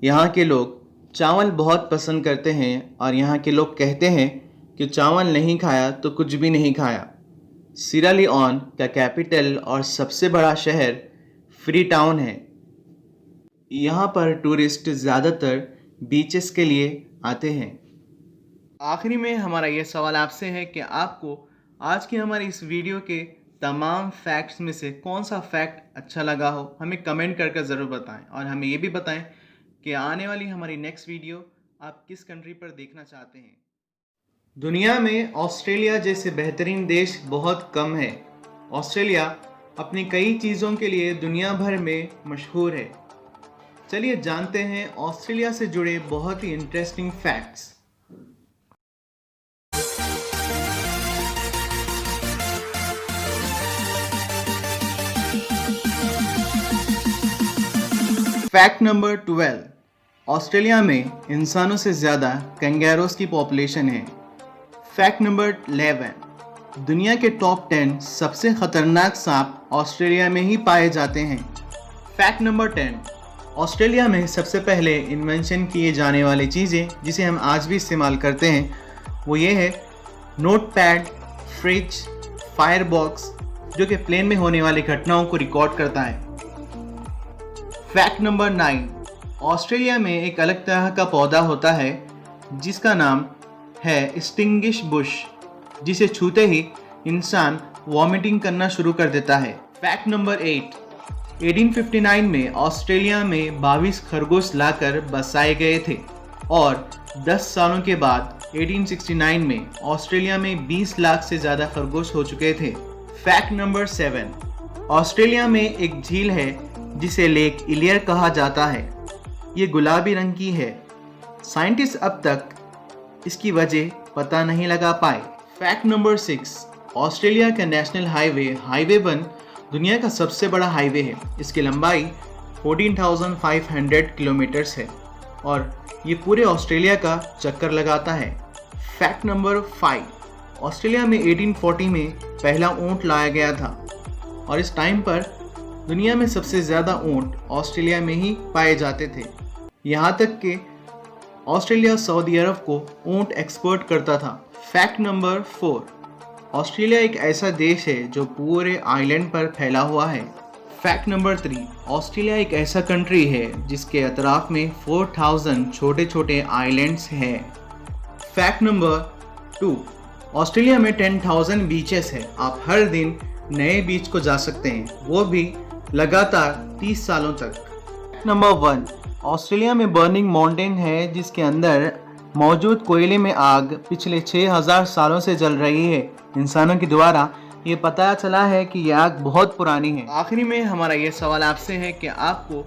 यहाँ के लोग चावल बहुत पसंद करते हैं और यहाँ के लोग कहते हैं कि चावल नहीं खाया तो कुछ भी नहीं खाया। सीरा लियोन का कैपिटल और सबसे बड़ा शहर फ्री टाउन है। यहाँ पर टूरिस्ट ज़्यादातर बीचेस के लिए आते हैं। आखिरी में हमारा ये सवाल आपसे है कि आपको आज की हमारी इस वीडियो के तमाम फैक्ट्स में से कौन सा फैक्ट अच्छा लगा हो हमें कमेंट करके ज़रूर बताएं, और हमें ये भी बताएं कि आने वाली हमारी नेक्स्ट वीडियो आप किस कंट्री पर देखना चाहते हैं। दुनिया में ऑस्ट्रेलिया जैसे बेहतरीन देश बहुत कम है। ऑस्ट्रेलिया अपनी कई चीज़ों के लिए दुनिया भर में मशहूर है। चलिए जानते हैं ऑस्ट्रेलिया से जुड़े बहुत ही interesting facts. Fact number 12, Australia में इंसानों से ज़्यादा कैंगैरोस की पॉपुलेशन है। फैक्ट नंबर 11, दुनिया के टॉप 10 सबसे खतरनाक सांप ऑस्ट्रेलिया में ही पाए जाते हैं। फैक्ट नंबर 10, ऑस्ट्रेलिया में सबसे पहले इन्वेंशन किए जाने वाली चीज़ें जिसे हम आज भी इस्तेमाल करते हैं वो ये है note pad, fridge, fire box, जो कि प्लेन में होने वाली घटनाओं को रिकॉर्ड करता है। फैक्ट नंबर 9, ऑस्ट्रेलिया में एक अलग तरह का पौधा होता है जिसका नाम है स्टिंगिश बुश, जिसे छूते ही इंसान वॉमिटिंग करना शुरू कर देता है। फैक्ट नंबर 8, 1859 में ऑस्ट्रेलिया में 22 खरगोश लाकर बसाए गए थे और 10 सालों के बाद 1869 में ऑस्ट्रेलिया में 20 लाख से ज़्यादा खरगोश हो चुके थे। फैक्ट नंबर 7, ऑस्ट्रेलिया में एक झील है जिसे लेक इलियर कहा जाता है। ये गुलाबी रंग की है। साइंटिस्ट अब तक इसकी वजह पता नहीं लगा पाए। फैक्ट नंबर 6, ऑस्ट्रेलिया का नेशनल हाईवे 1 दुनिया का सबसे बड़ा हाईवे है। इसकी लंबाई 14,500 किलोमीटर्स है और ये पूरे ऑस्ट्रेलिया का चक्कर लगाता है। फैक्ट नंबर 5, ऑस्ट्रेलिया में 1840 में पहला ऊंट लाया गया था और इस टाइम पर दुनिया में सबसे ज़्यादा ऊंट ऑस्ट्रेलिया में ही पाए जाते थे। यहाँ तक कि ऑस्ट्रेलिया सऊदी अरब को ऊंट एक्सपोर्ट करता था। फैक्ट नंबर 4, ऑस्ट्रेलिया एक ऐसा देश है जो पूरे आइलैंड पर फैला हुआ है। फैक्ट नंबर 3, ऑस्ट्रेलिया एक ऐसा कंट्री है जिसके अतराफ में 4000 छोटे छोटे आइलैंड्स हैं। फैक्ट नंबर 2, ऑस्ट्रेलिया में 10,000 बीचेस है। आप हर दिन नए बीच को जा सकते हैं, वो भी लगातार 30 सालों तक। नंबर 1, ऑस्ट्रेलिया में बर्निंग माउंटेन है जिसके अंदर मौजूद कोयले में आग पिछले 6000 सालों से जल रही है। इंसानों के द्वारा ये पता चला है कि यह आग बहुत पुरानी है। आखिरी में हमारा ये सवाल आपसे है कि आपको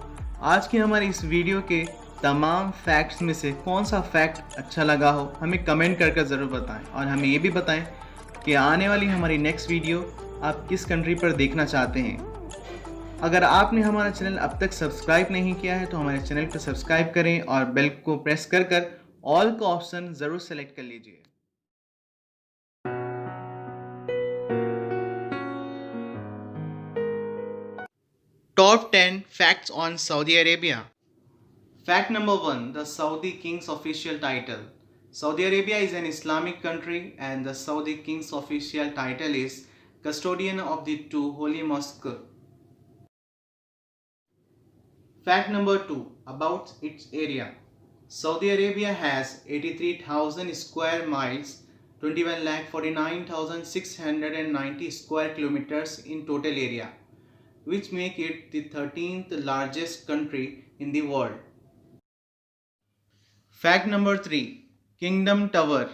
आज की हमारी इस वीडियो के तमाम फैक्ट्स में से कौन सा फैक्ट अच्छा लगा हो हमें कमेंट करके ज़रूर बताएं, और हमें ये भी बताएं कि आने वाली हमारी नेक्स्ट वीडियो आप किस कंट्री पर देखना चाहते हैं। अगर आपने हमारा चैनल अब तक सब्सक्राइब नहीं किया है तो हमारे चैनल को सब्सक्राइब करें और बेल को प्रेस कर ऑल का ऑप्शन ज़रूर सेलेक्ट कर लीजिए। Top 10 facts on Saudi Arabia. Fact number 1, the Saudi Kings official title. Saudi Arabia is an Islamic country and the Saudi king's official title is custodian of the two holy mosques. Fact number 2, about its area. Saudi Arabia has 83,000 square miles, 21,49,690 square kilometers in total area, which make it the 13th largest country in the world. Fact number 3, Kingdom Tower.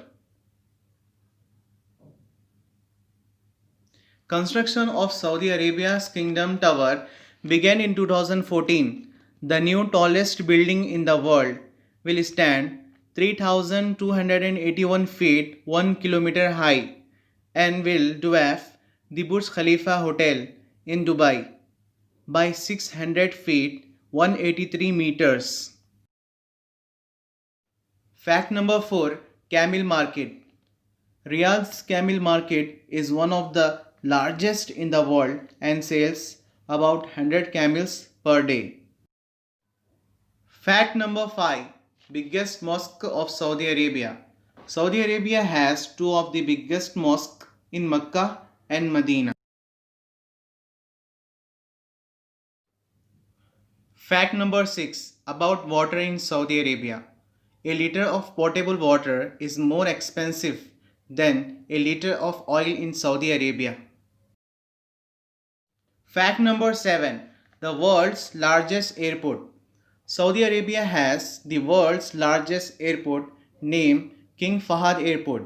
Construction of Saudi Arabia's Kingdom Tower began in 2014. The new tallest building in the world will stand 3,281 feet 1 kilometer high and will dwarf the Burj Khalifa Hotel in Dubai by 600 feet 183 meters. Fact number 4, Camel Market. Riyadh's Camel Market is one of the largest in the world and sells about 100 camels per day. Fact number 5, biggest mosque of Saudi Arabia. Saudi Arabia has two of the biggest mosques in Mecca and Medina. Fact number 6, about water in Saudi Arabia. A liter of potable water is more expensive than a liter of oil in Saudi Arabia. Fact number 7. The world's largest airport. Saudi Arabia has the world's largest airport named King Fahad Airport.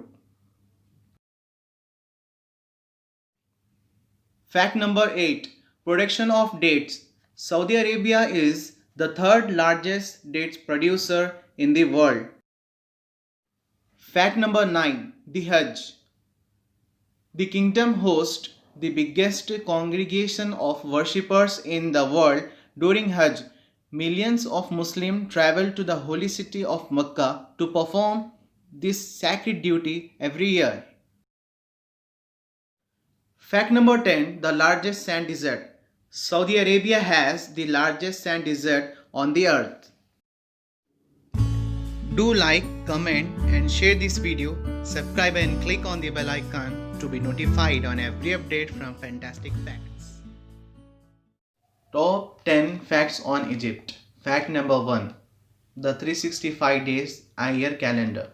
Fact number 8. Production of dates. Saudi Arabia is the third largest dates producer in the world. Fact number 9. The Hajj. The kingdom hosts the biggest congregation of worshippers in the world during Hajj. Millions of Muslims travel to the holy city of Mecca to perform this sacred duty every year. Fact number 10. The largest sand desert. Saudi Arabia has the largest sand desert on the earth. Do like, comment and share this video. Subscribe and click on the bell icon to be notified on every update from Fantastic Facts. Top 10 facts on Egypt. Fact number 1. The 365 days a year calendar.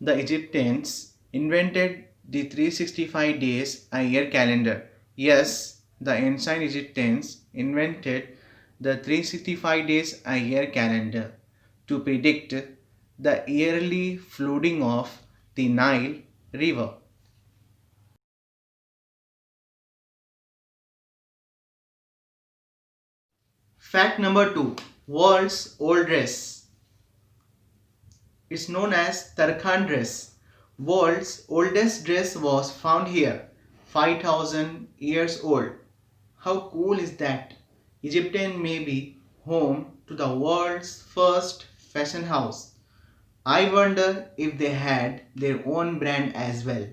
The Egyptians invented the 365 days a year calendar. Yes, the ancient Egyptians invented the 365 days a year calendar to predict the yearly flooding of the Nile River. Fact number 2. World's old dress. It's known as Tarkhan dress. World's oldest dress was found here, 5000 years old. How cool is that? Egyptian may be home to the world's first fashion house. I wonder if they had their own brand as well.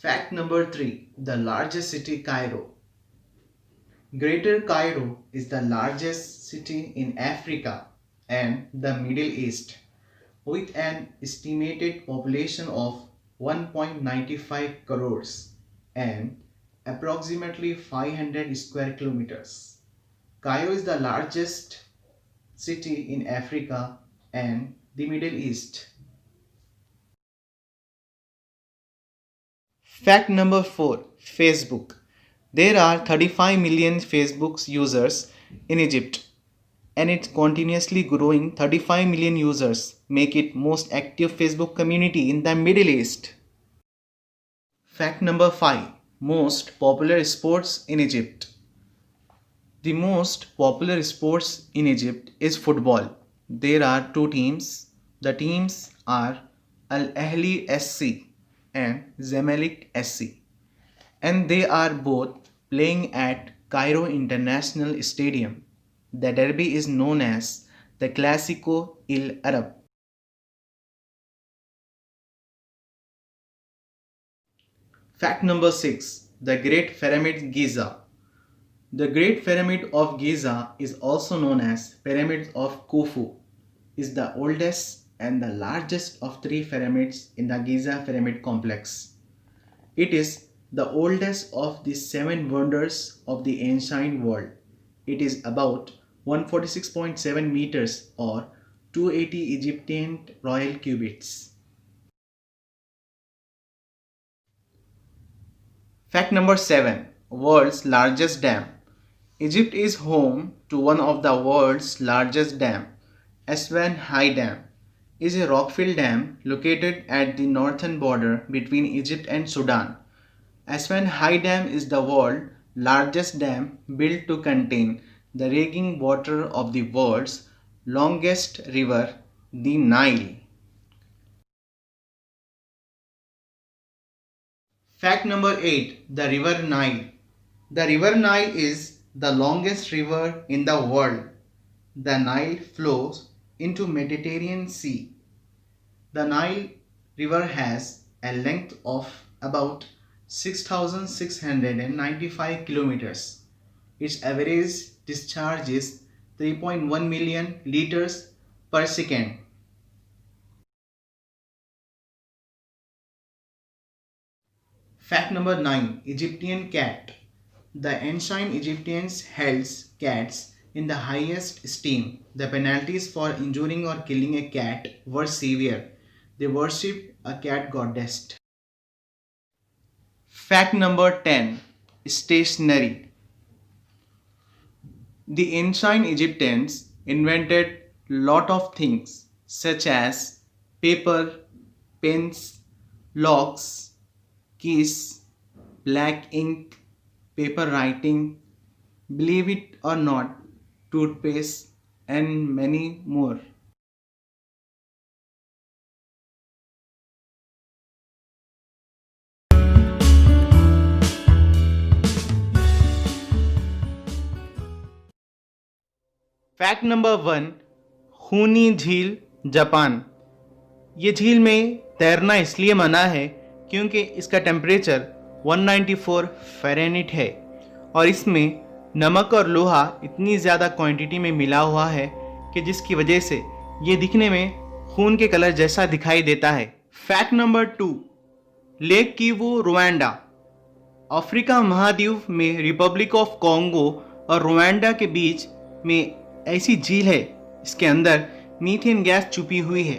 Fact number 3. The largest city, Cairo. Greater Cairo is the largest city in Africa and the Middle East, with an estimated population of 1.95 crores and approximately 500 square kilometers. Cairo is the largest city in Africa and the Middle East. Fact number 4. Facebook. There are 35 million Facebook users in Egypt and it's continuously growing. 35 million users make it most active Facebook community in the Middle East. Fact number 5. Most popular sports in Egypt. The most popular sports in Egypt is football. There are two teams. The teams are Al Ahli SC and Zamalek SC, and they are both playing at Cairo International Stadium. The derby is known as the Clásico El Arab. Fact number 6. The Great Pyramid Giza. The Great Pyramid of Giza is also known as Pyramid of Khufu, is the oldest and the largest of three pyramids in the Giza Pyramid Complex. It is the oldest of the 7 wonders of the ancient world. It is about 146.7 meters or 280 Egyptian royal cubits. Fact number 7. World's largest dam. Egypt is home to one of the world's largest dam. Aswan High Dam is a rock-filled dam located at the northern border between Egypt and Sudan. Aswan High Dam is the world's largest dam built to contain the raging water of the world's longest river, the Nile. Fact number 8. The River Nile. The River Nile is the longest river in the world. The Nile flows into Mediterranean Sea. The Nile River has a length of about 6,695 kilometers. Its average discharge is 3.1 million liters per second. Fact number 9. Egyptian cat. The ancient Egyptians held cats in the highest esteem. The penalties for injuring or killing a cat were severe. They worship a cat goddess. Fact number 10. Stationery. The ancient Egyptians invented lot of things such as paper, pens, locks, keys, black ink, paper writing, believe it or not, toothpaste, and many more. Fact number 1. खूनी झील Japan. ये झील में तैरना इसलिए मना है क्योंकि इसका टेम्परेचर 194 फ़ारेनहाइट है और इसमें नमक और लोहा इतनी ज़्यादा क्वांटिटी में मिला हुआ है कि जिसकी वजह से ये दिखने में खून के कलर जैसा दिखाई देता है. Fact number 2. Lake Kivu Rwanda. Africa महाद्वीप में रिपब्लिक ऑफ कॉन्गो और रुवांडा के बीच में ऐसी झील है, इसके अंदर मीथेन गैस छुपी हुई है.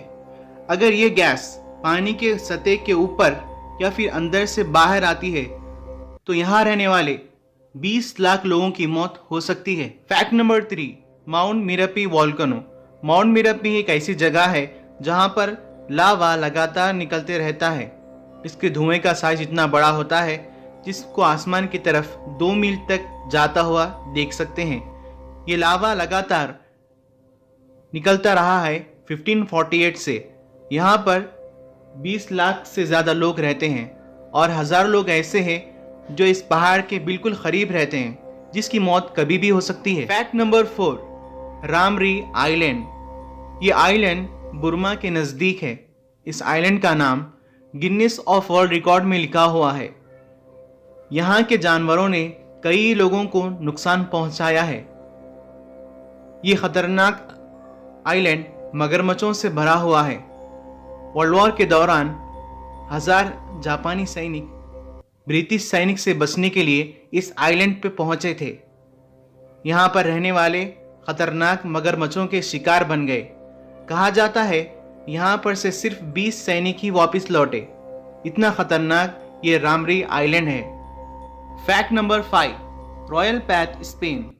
अगर ये गैस पानी के सतह के ऊपर या फिर अंदर से बाहर आती है तो यहाँ रहने वाले 20 लाख लोगों की मौत हो सकती है. Fact number 3. Mount Merapi volcano. Mount Merapi एक ऐसी जगह है जहाँ पर लावा लगातार निकलते रहता है. इसके धुएं का साइज इतना बड़ा होता है जिसको आसमान की तरफ 2 मील तक जाता हुआ देख सकते हैं. ये लावा लगातार निकलता रहा है 1548 से. यहाँ पर 20 लाख से ज़्यादा लोग रहते हैं और हज़ारों लोग ऐसे हैं जो इस पहाड़ के बिल्कुल करीब रहते हैं जिसकी मौत कभी भी हो सकती है. Fact number 4. रामरी आइलैंड. ये आइलैंड बुर्मा के नज़दीक है. इस आइलैंड का नाम गिनीज ऑफ वर्ल्ड रिकॉर्ड में लिखा हुआ है. यहाँ के जानवरों ने कई लोगों को नुकसान पहुँचाया है. ये खतरनाक आइलैंड मगरमच्छों से भरा हुआ है. वर्ल्ड वॉर के दौरान 1000 जापानी सैनिक ब्रिटिश सैनिक से बचने के लिए इस आइलैंड पे पहुंचे थे. यहाँ पर रहने वाले खतरनाक मगरमच्छों के शिकार बन गए. कहा जाता है यहाँ पर से सिर्फ 20 सैनिक ही वापस लौटे. इतना खतरनाक ये रामरी आइलैंड है. Fact number 5. Royal path Spain.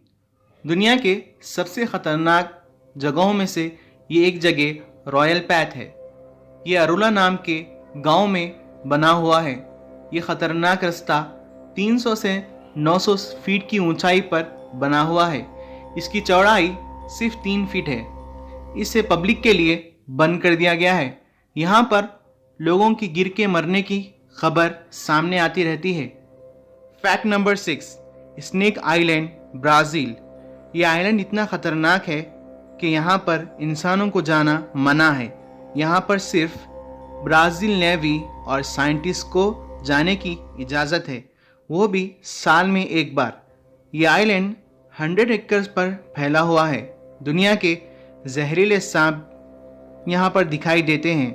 दुनिया के सबसे खतरनाक जगहों में से ये एक जगह रॉयल पैथ है. ये अरुला नाम के गांव में बना हुआ है. ये खतरनाक रास्ता 300 से 900 फीट की ऊंचाई पर बना हुआ है. इसकी चौड़ाई सिर्फ 3 फीट है. इसे पब्लिक के लिए बंद कर दिया गया है. यहाँ पर लोगों की गिर के मरने की खबर सामने आती रहती है. Fact number 6. Snake island Brazil. ये आइलैंड इतना खतरनाक है कि यहाँ पर इंसानों को जाना मना है. यहाँ पर सिर्फ ब्राज़ील नेवी और साइंटिस्ट को जाने की इजाज़त है, वो भी साल में एक बार. ये आइलैंड 100 एकड़ पर फैला हुआ है. दुनिया के जहरीले सांप यहाँ पर दिखाई देते हैं.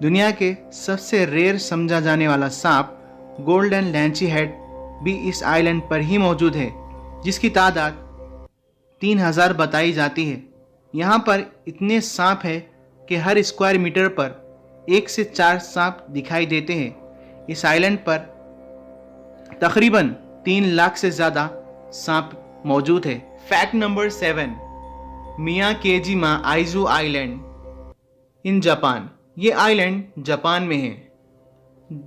दुनिया के सबसे रेयर समझा जाने वाला सांप गोल्डन लैंची हेड भी इस आइलैंड पर ही मौजूद है, जिसकी तादाद 3000 बताई जाती है. यहाँ पर इतने सांप हैं कि हर स्क्वायर मीटर पर 1 से 4 सांप दिखाई देते हैं. इस आइलैंड पर तकरीबन 3 लाख से ज़्यादा सांप मौजूद है. Fact number 7. Miyakejima Izu island in Japan. ये आइलैंड जापान में है.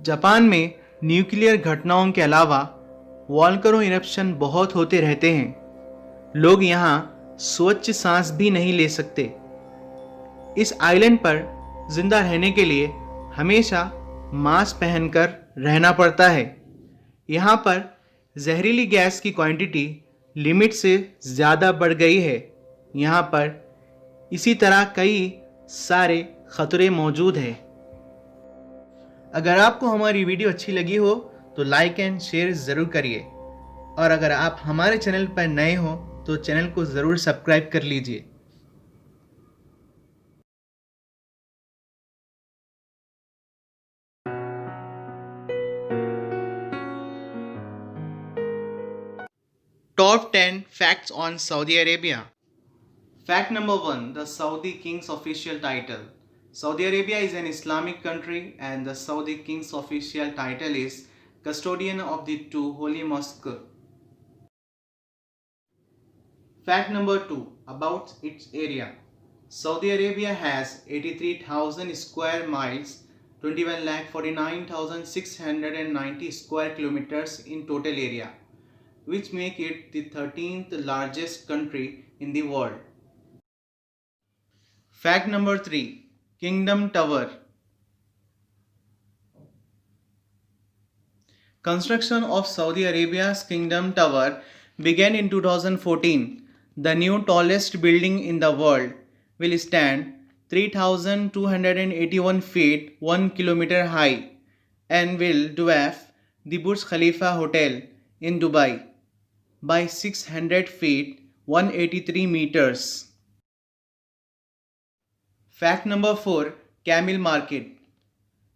जापान में न्यूक्लियर घटनाओं के अलावा वॉल्केनो इरप्शन बहुत होते रहते हैं. लोग यहाँ स्वच्छ सांस भी नहीं ले सकते. इस आइलैंड पर जिंदा रहने के लिए हमेशा मास्क पहनकर रहना पड़ता है. यहाँ पर जहरीली गैस की क्वांटिटी लिमिट से ज़्यादा बढ़ गई है. यहाँ पर इसी तरह कई सारे खतरे मौजूद हैं. अगर आपको हमारी वीडियो अच्छी लगी हो तो लाइक एंड शेयर ज़रूर करिए, और अगर आप हमारे चैनल पर नए हो तो चैनल को ज़रूर सब्सक्राइब कर लीजिए. Top 10 facts on Saudi Arabia. Fact number 1. The Saudi King's official title. Saudi Arabia is an Islamic country and the Saudi king's official title is custodian of the two holy mosques. Fact number 2 about its area. Saudi Arabia has 83,000 square miles, 21,49,690 square kilometers in total area, which make it the 13th largest country in the world. Fact number 3 Kingdom Tower. Construction of Saudi Arabia's Kingdom Tower began in 2014. The new tallest building in the world will stand 3,281 feet 1 kilometer high and will dwarf the Burj Khalifa Hotel in Dubai by 600 feet 183 meters. Fact number 4 Camel Market.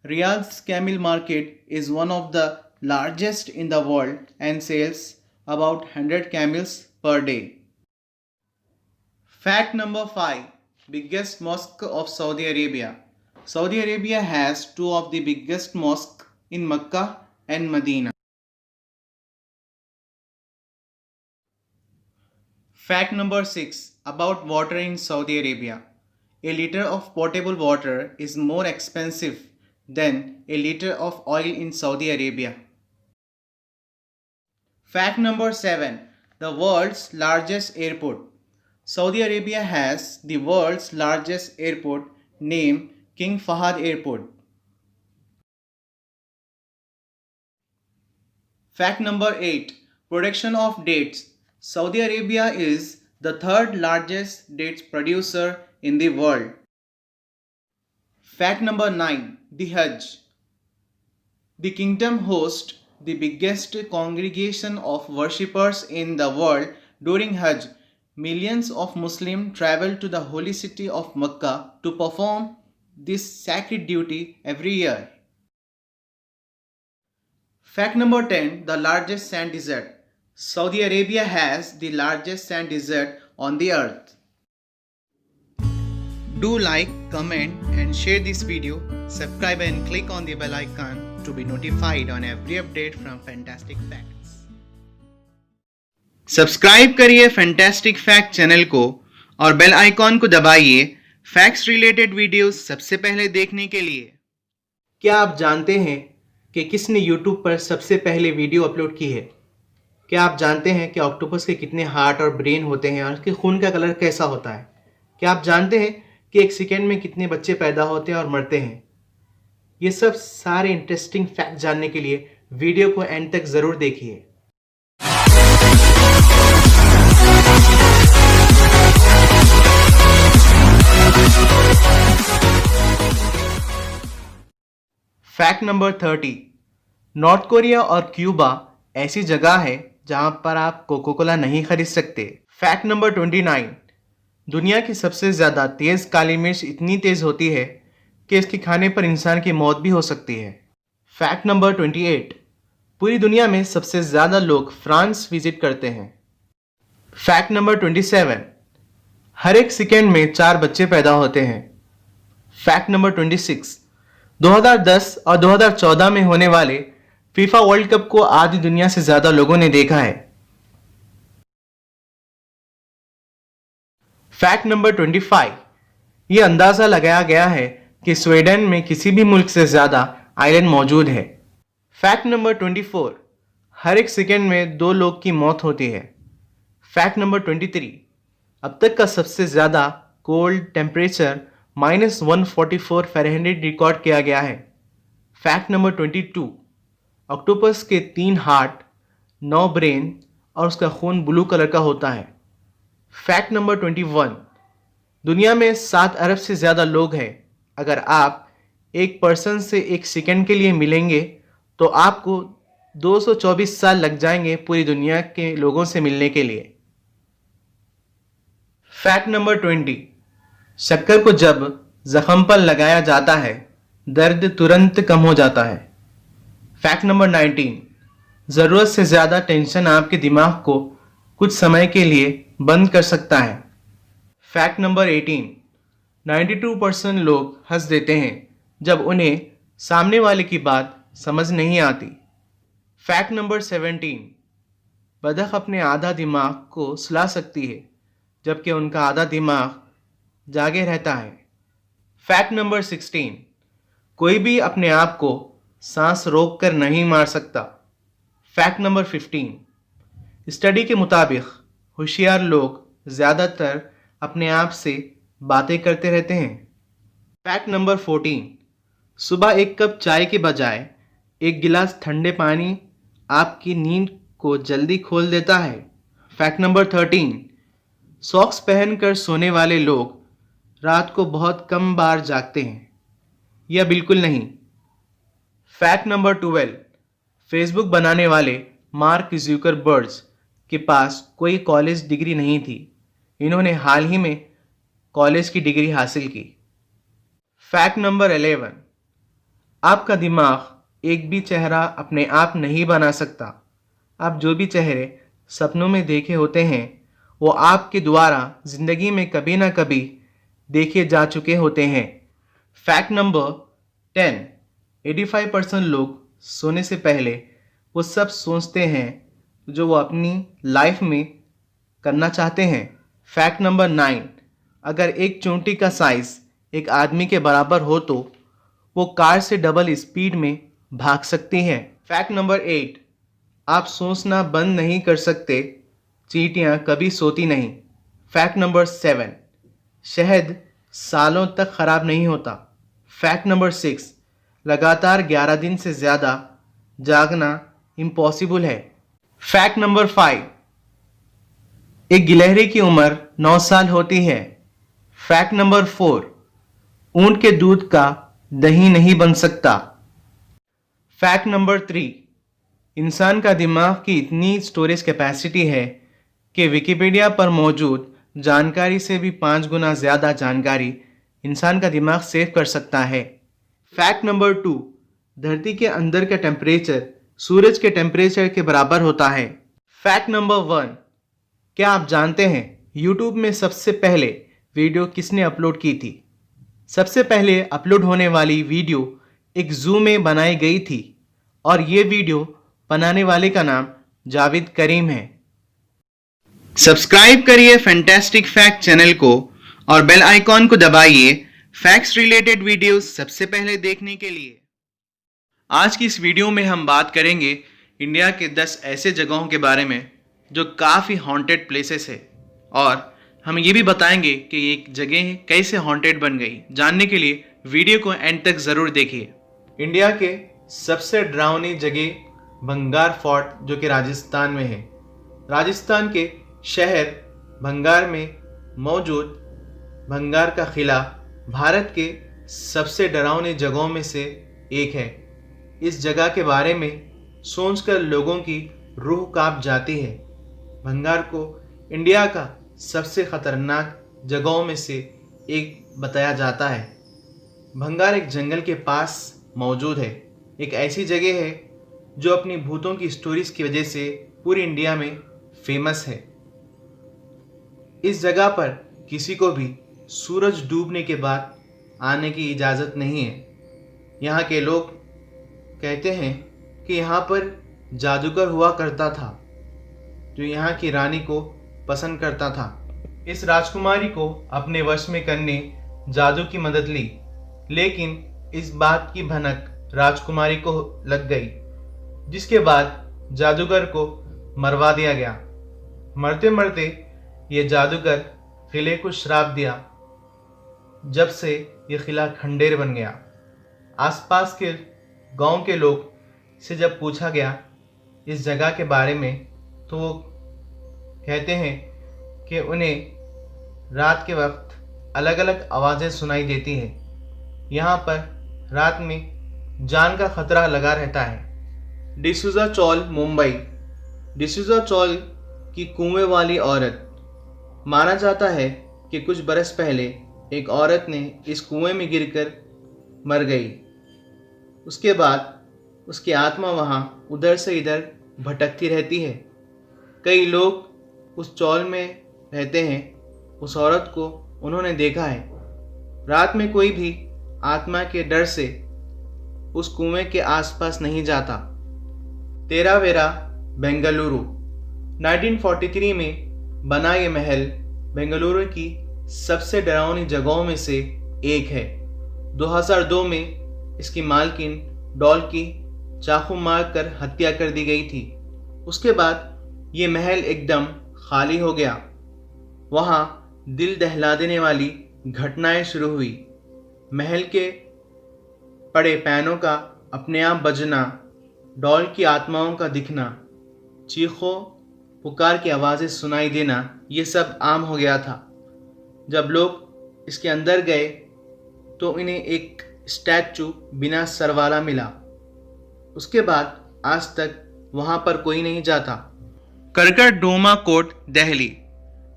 Riyadh's Camel Market is one of the largest in the world and sells about 100 camels per day. Fact number 5 Biggest Mosque of Saudi Arabia. Saudi Arabia has two of the biggest mosques in Mecca and Medina. Fact number 6 about water in Saudi Arabia. A liter of potable water is more expensive than a liter of oil in Saudi Arabia. Fact number 7 The world's largest airport. Saudi Arabia has the world's largest airport named King Fahd Airport. Fact number 8 Production of dates. Saudi Arabia is the third largest dates producer in the world. Fact number 9 The Hajj. The kingdom hosts the biggest congregation of worshippers in the world during Hajj. Millions of Muslims travel to the holy city of Mecca to perform this sacred duty every year. Fact number 10 The largest sand desert. Saudi Arabia has the largest sand desert on the earth. Do like, comment and share this video. Subscribe and click on the bell icon to be notified on every update from Fantastic Facts. Subscribe करिए fantastic fact channel को और bell icon को दबाइए facts related videos सबसे पहले देखने के लिए। क्या आप जानते हैं कि किसने YouTube पर सबसे पहले वीडियो अपलोड की है? क्या आप जानते हैं कि ऑक्टोपस के कितने हार्ट और ब्रेन होते हैं और उसके खून का कलर कैसा होता है? क्या आप जानते हैं कि एक सेकेंड में कितने बच्चे पैदा होते हैं और मरते हैं? ये सब सारे इंटरेस्टिंग फैक्ट जानने के लिए वीडियो को एंड तक ज़रूर देखिए। फैक्ट नंबर 30 नॉर्थ कोरिया और क्यूबा ऐसी जगह है जहां पर आप कोको कोला नहीं खरीद सकते। फैक्ट नंबर 29 दुनिया की सबसे ज़्यादा तेज़ काली मिर्च इतनी तेज़ होती है कि इसके खाने पर इंसान की मौत भी हो सकती है। फैक्ट नंबर 28 पूरी दुनिया में सबसे ज़्यादा लोग फ्रांस विजिट करते हैं। फैक्ट नंबर 27 हर एक सेकेंड में 4 बच्चे पैदा होते हैं। फैक्ट नंबर 26 2010 और 2014 में होने वाले फीफा वर्ल्ड कप को आधी दुनिया से ज़्यादा लोगों ने देखा है। फैक्ट नंबर 25 ये अंदाज़ा लगाया गया है कि स्वीडन में किसी भी मुल्क से ज़्यादा आइलैंड मौजूद है। फैक्ट नंबर 24 हर एक सेकेंड में 2 लोग की मौत होती है। फैक्ट नंबर 23 अब तक का सबसे ज़्यादा कोल्ड टेम्परेचर -144 फ़ारेनहाइट रिकॉर्ड किया गया है। फैक्ट नंबर 22 ऑक्टोपस के 3 हार्ट 9 ब्रेन और उसका खून ब्लू कलर का होता है। फैक्ट नंबर 21 दुनिया में 7 अरब से ज़्यादा लोग हैं। अगर आप एक पर्सन से एक सेकंड के लिए मिलेंगे तो आपको 224 साल लग जाएंगे पूरी दुनिया के लोगों से मिलने के लिए। फैक्ट नंबर 20 शक्कर को जब जख्म पर लगाया जाता है दर्द तुरंत कम हो जाता है। फैक्ट नंबर 19 ज़रूरत से ज़्यादा टेंशन आपके दिमाग को कुछ समय के लिए बंद कर सकता है। फैक्ट नंबर 18 92% लोग हंस देते हैं जब उन्हें सामने वाले की बात समझ नहीं आती। फैक्ट नंबर 17, बतख अपने आधा दिमाग को सुला सकती है जबकि उनका आधा दिमाग जागे रहता है। फैक्ट नंबर 16, कोई भी अपने आप को सांस रोक कर नहीं मार सकता। फैक्ट नंबर 15, स्टडी के मुताबिक होशियार लोग ज़्यादातर अपने आप से बातें करते रहते हैं। फैक्ट नंबर 14, सुबह एक कप चाय के बजाय एक गिलास ठंडे पानी आपकी नींद को जल्दी खोल देता है। फैक्ट नंबर 13, सॉक्स पहनकर सोने वाले लोग रात को बहुत कम बार जागते हैं। यह बिल्कुल नहीं। फैक्ट नंबर 12, फेसबुक बनाने वाले मार्क ज़ुकरबर्ग के पास कोई कॉलेज डिग्री नहीं थी। इन्होंने हाल ही में कॉलेज की डिग्री हासिल की। फैक्ट नंबर 11, आपका दिमाग एक भी चेहरा अपने आप नहीं बना सकता। आप जो भी चेहरे सपनों में देखे होते हैं वो आपके द्वारा ज़िंदगी में कभी ना कभी देखे जा चुके होते हैं। फैक्ट नंबर 10, 85% लोग सोने से पहले वो सब सोचते हैं जो वो अपनी लाइफ में करना चाहते हैं। फैक्ट नंबर 9, अगर एक चोटी का साइज़ एक आदमी के बराबर हो तो वो कार से डबल स्पीड में भाग सकती है। फैक्ट नंबर 8, आप सोचना बंद नहीं कर सकते, चींटियाँ कभी सोती नहीं। फैक्ट नंबर 7, शहद सालों तक ख़राब नहीं होता। फैक्ट नंबर 6, लगातार 11 दिन से ज़्यादा जागना इम्पॉसिबल है। फैक्ट नंबर 5, एक गिलहरी की उम्र 9 साल होती है। फैक्ट नंबर 4, ऊंट के दूध का दही नहीं बन सकता। फैक्ट नंबर 3, इंसान का दिमाग की इतनी स्टोरेज कैपेसिटी है कि विकिपीडिया पर मौजूद जानकारी से भी 5 गुना ज़्यादा जानकारी इंसान का दिमाग सेव कर सकता है। फैक्ट नंबर 2, धरती के अंदर का टेम्परेचर सूरज के टेम्परेचर के बराबर होता है। फैक्ट नंबर 1, क्या आप जानते हैं यूट्यूब में सबसे पहले वीडियो किसने अपलोड की थी? सबसे पहले अपलोड होने वाली वीडियो एक ज़ू में बनाई गई थी और ये वीडियो बनाने वाले का नाम जावेद करीम है। सब्सक्राइब करिए फैंटास्टिक फैक्ट चैनल को और बेल आइकॉन को दबाइए फैक्ट्स रिलेटेड वीडियोस सबसे पहले देखने के लिए। आज की इस वीडियो में हम बात करेंगे इंडिया के 10 ऐसे जगहों के बारे में जो काफ़ी हॉन्टेड प्लेसेस है और हम ये भी बताएंगे कि ये जगह कैसे हॉन्टेड बन गई। जानने के लिए वीडियो को एंड तक ज़रूर देखिए। इंडिया के सबसे डरावनी जगह भंगार फोर्ट जो कि राजस्थान में है। राजस्थान के शहर भंगार में मौजूद भंगार का किला भारत के सबसे डरावनी जगहों में से एक है। इस जगह के बारे में सोचकर लोगों की रूह कांप जाती है। भंगार को इंडिया का सबसे खतरनाक जगहों में से एक बताया जाता है। भंगार एक जंगल के पास मौजूद है। एक ऐसी जगह है जो अपनी भूतों की स्टोरीज की वजह से पूरी इंडिया में फेमस है। इस जगह पर किसी को भी सूरज डूबने के बाद आने की इजाज़त नहीं है। यहाँ के लोग कहते हैं कि यहाँ पर जादूगर हुआ करता था जो यहाँ की रानी को पसंद करता था। इस राजकुमारी को अपने वश में करने जादू की मदद ली, लेकिन इस बात की भनक राजकुमारी को लग गई, जिसके बाद जादूगर को मरवा दिया गया। मरते मरते ये जादूगर किले को श्राप दिया, जब से ये किला खंडेर बन गया। आसपास के गांव के लोग से जब पूछा गया इस जगह के बारे में तो वो कहते हैं कि उन्हें रात के वक्त अलग अलग आवाज़ें सुनाई देती हैं। यहाँ पर रात में जान का खतरा लगा रहता है। डिसूजा चौल, मुंबई। डिसूजा चौल की कुएं वाली औरत। माना जाता है कि कुछ बरस पहले एक औरत ने इस कुएं में गिरकर मर गई। उसके बाद उसकी आत्मा वहाँ उधर से इधर भटकती रहती है। कई लोग उस चौल में रहते हैं। उस औरत को उन्होंने देखा है। रात में कोई भी आत्मा के डर से उस कुएं के आसपास नहीं जाता। तेरावेरा, बेंगलुरु। 1943 में बना ये महल बेंगलुरु की सबसे डरावनी जगहों में से एक है। 2002 में इसकी मालकिन डॉल की चाकू मारकर हत्या कर दी गई थी। उसके बाद ये महल एकदम खाली हो गया। वहाँ दिल दहला देने वाली घटनाएं शुरू हुई। महल के पड़े पैनों का अपने आप बजना, डॉल की आत्माओं का दिखना, चीखों पुकार की आवाज़ें सुनाई देना, ये सब आम हो गया था। जब लोग इसके अंदर गए तो इन्हें एक स्टैचू बिना सर वाला मिला। उसके बाद आज तक वहाँ पर कोई नहीं जाता। करकट डोमा कोर्ट, दिल्ली।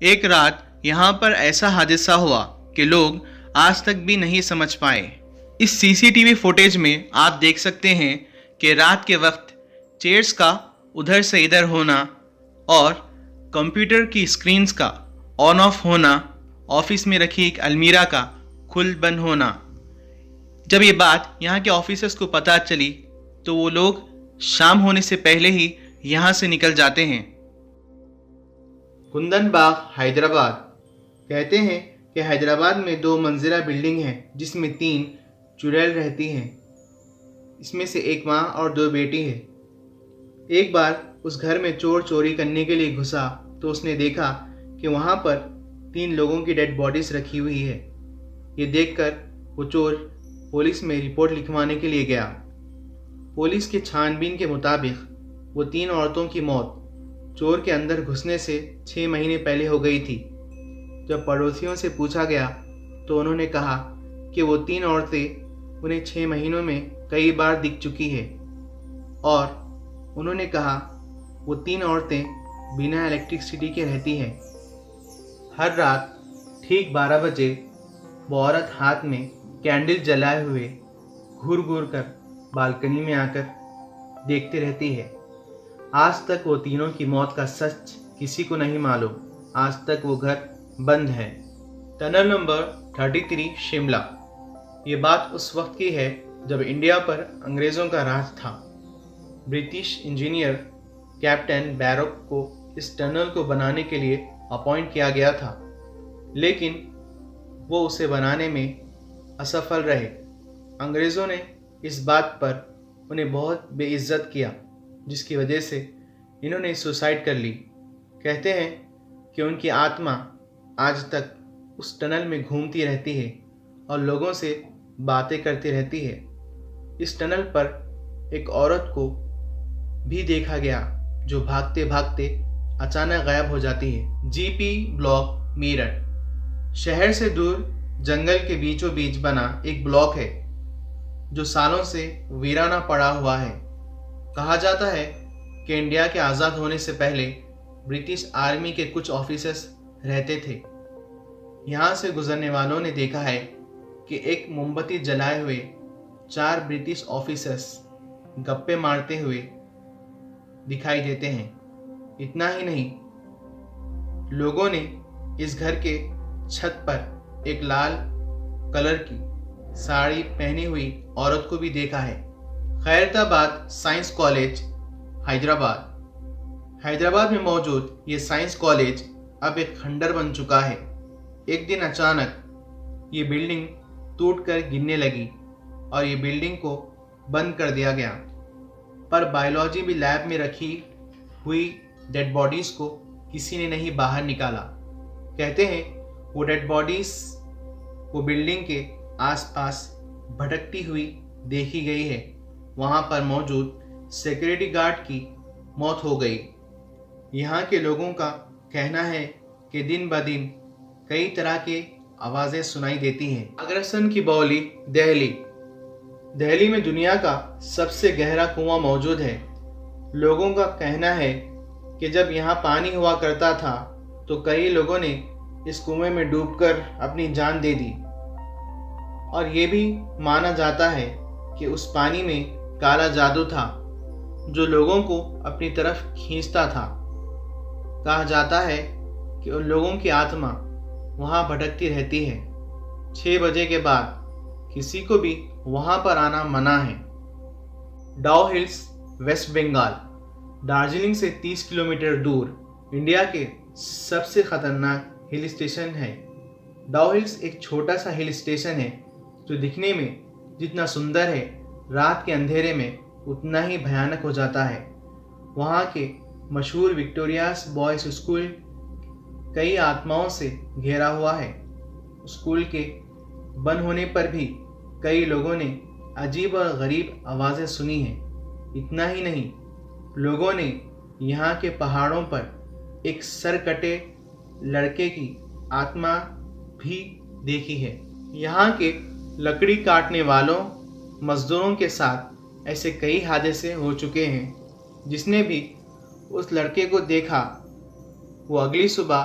एक रात यहाँ पर ऐसा हादसा हुआ कि लोग आज तक भी नहीं समझ पाए। इस सीसीटीवी फुटेज में आप देख सकते हैं कि रात के वक्त चेयर्स का उधर से इधर होना और कंप्यूटर की स्क्रीन्स का ऑन ऑफ होना, ऑफिस में रखी एक अलमीरा का खुल बंद होना। जब ये बात यहाँ के ऑफिसर्स को पता चली तो वो लोग शाम होने से पहले ही यहाँ से निकल जाते हैं। कुंदन बाग, हैदराबाद। कहते हैं कि हैदराबाद में 2 मंजिला बिल्डिंग है जिसमें 3 चुड़ैल रहती हैं। इसमें से एक माँ और 2 बेटी है। एक बार उस घर में चोर चोरी करने के लिए घुसा तो उसने देखा कि वहाँ पर 3 लोगों की डेड बॉडीज रखी हुई है। ये देखकर वो चोर पुलिस में रिपोर्ट लिखवाने के लिए गया। पुलिस की छानबीन के मुताबिक वो 3 औरतों की मौत चोर के अंदर घुसने से 6 महीने पहले हो गई थी। जब पड़ोसियों से पूछा गया तो उन्होंने कहा कि वो 3 औरतें उन्हें 6 महीनों में कई बार दिख चुकी है और उन्होंने कहा वो 3 औरतें बिना इलेक्ट्रिसिटी के रहती हैं। हर रात ठीक 12 बजे वो औरत हाथ में कैंडल जलाए हुए घूर घूर कर बालकनी में आकर देखती रहती है। आज तक वो तीनों की मौत का सच किसी को नहीं मालूम। आज तक वो घर बंद है। Tunnel number 33, Shimla. ये बात उस वक्त की है जब इंडिया पर अंग्रेज़ों का राज था। ब्रिटिश इंजीनियर कैप्टन बैरोक को इस टनल को बनाने के लिए अपॉइंट किया गया था, लेकिन वो उसे बनाने में असफल रहे। अंग्रेज़ों ने इस बात पर उन्हें बहुत बेइज्जत किया, जिसकी वजह से इन्होंने सुसाइड कर ली। कहते हैं कि उनकी आत्मा आज तक उस टनल में घूमती रहती है और लोगों से बातें करती रहती है। इस टनल पर एक औरत को भी देखा गया जो भागते भागते अचानक गायब हो जाती है। GP block, Meerut. शहर से दूर जंगल के बीचों बीच बना एक ब्लॉक है जो सालों से वीराना पड़ा हुआ है। कहा जाता है कि इंडिया के आज़ाद होने से पहले ब्रिटिश आर्मी के कुछ ऑफिसर्स रहते थे। यहाँ से गुजरने वालों ने देखा है कि एक मोमबत्ती जलाए हुए 4 ब्रिटिश ऑफिसर्स गप्पे मारते हुए दिखाई देते हैं। इतना ही नहीं, लोगों ने इस घर के छत पर एक लाल कलर की साड़ी पहनी हुई औरत को भी देखा है। Khairatabad science college, Hyderabad. हैदराबाद में मौजूद ये साइंस कॉलेज अब एक खंडर बन चुका है। एक दिन अचानक ये बिल्डिंग टूटकर गिरने लगी और ये बिल्डिंग को बंद कर दिया गया। पर बायोलॉजी भी लैब में रखी हुई डेड बॉडीज़ को किसी ने नहीं बाहर निकाला। कहते हैं वो डेड बॉडीज़ वो बिल्डिंग के आसपास भटकती हुई देखी गई है। वहाँ पर मौजूद सिक्योरिटी गार्ड की मौत हो गई। यहाँ के लोगों का कहना है कि दिन ब दिन कई तरह के आवाज़ें सुनाई देती हैं। अग्रसन की बौली, दिल्ली। दिल्ली में दुनिया का सबसे गहरा कुआं मौजूद है। लोगों का कहना है कि जब यहाँ पानी हुआ करता था तो कई लोगों ने इस कुएं में डूबकर अपनी जान दे दी और ये भी माना जाता है कि उस पानी में काला जादू था जो लोगों को अपनी तरफ खींचता था। कहा जाता है कि उन लोगों की आत्मा वहाँ भटकती रहती है। 6 बजे के बाद किसी को भी वहां पर आना मना है। डाउ हिल्स, वेस्ट बंगाल, दार्जिलिंग से 30 किलोमीटर दूर इंडिया के सबसे खतरनाक हिल स्टेशन है। डाउ हिल्स एक छोटा सा हिल स्टेशन है जो दिखने में जितना सुंदर है, रात के अंधेरे में उतना ही भयानक हो जाता है। वहाँ के मशहूर विक्टोरियास बॉयज स्कूल कई आत्माओं से घिरा हुआ है। स्कूल के बंद होने पर भी कई लोगों ने अजीब और गरीब आवाज़ें सुनी हैं। इतना ही नहीं, लोगों ने यहाँ के पहाड़ों पर एक सरकटे लड़के की आत्मा भी देखी है। यहाँ के लकड़ी काटने वालों मजदूरों के साथ ऐसे कई हादसे हो चुके हैं। जिसने भी उस लड़के को देखा वो अगली सुबह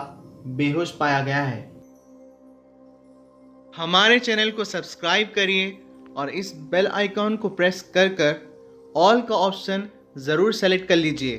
बेहोश पाया गया है। हमारे चैनल को सब्सक्राइब करिए और इस बेल आइकॉन को प्रेस कर ऑल का ऑप्शन ज़रूर सेलेक्ट कर लीजिए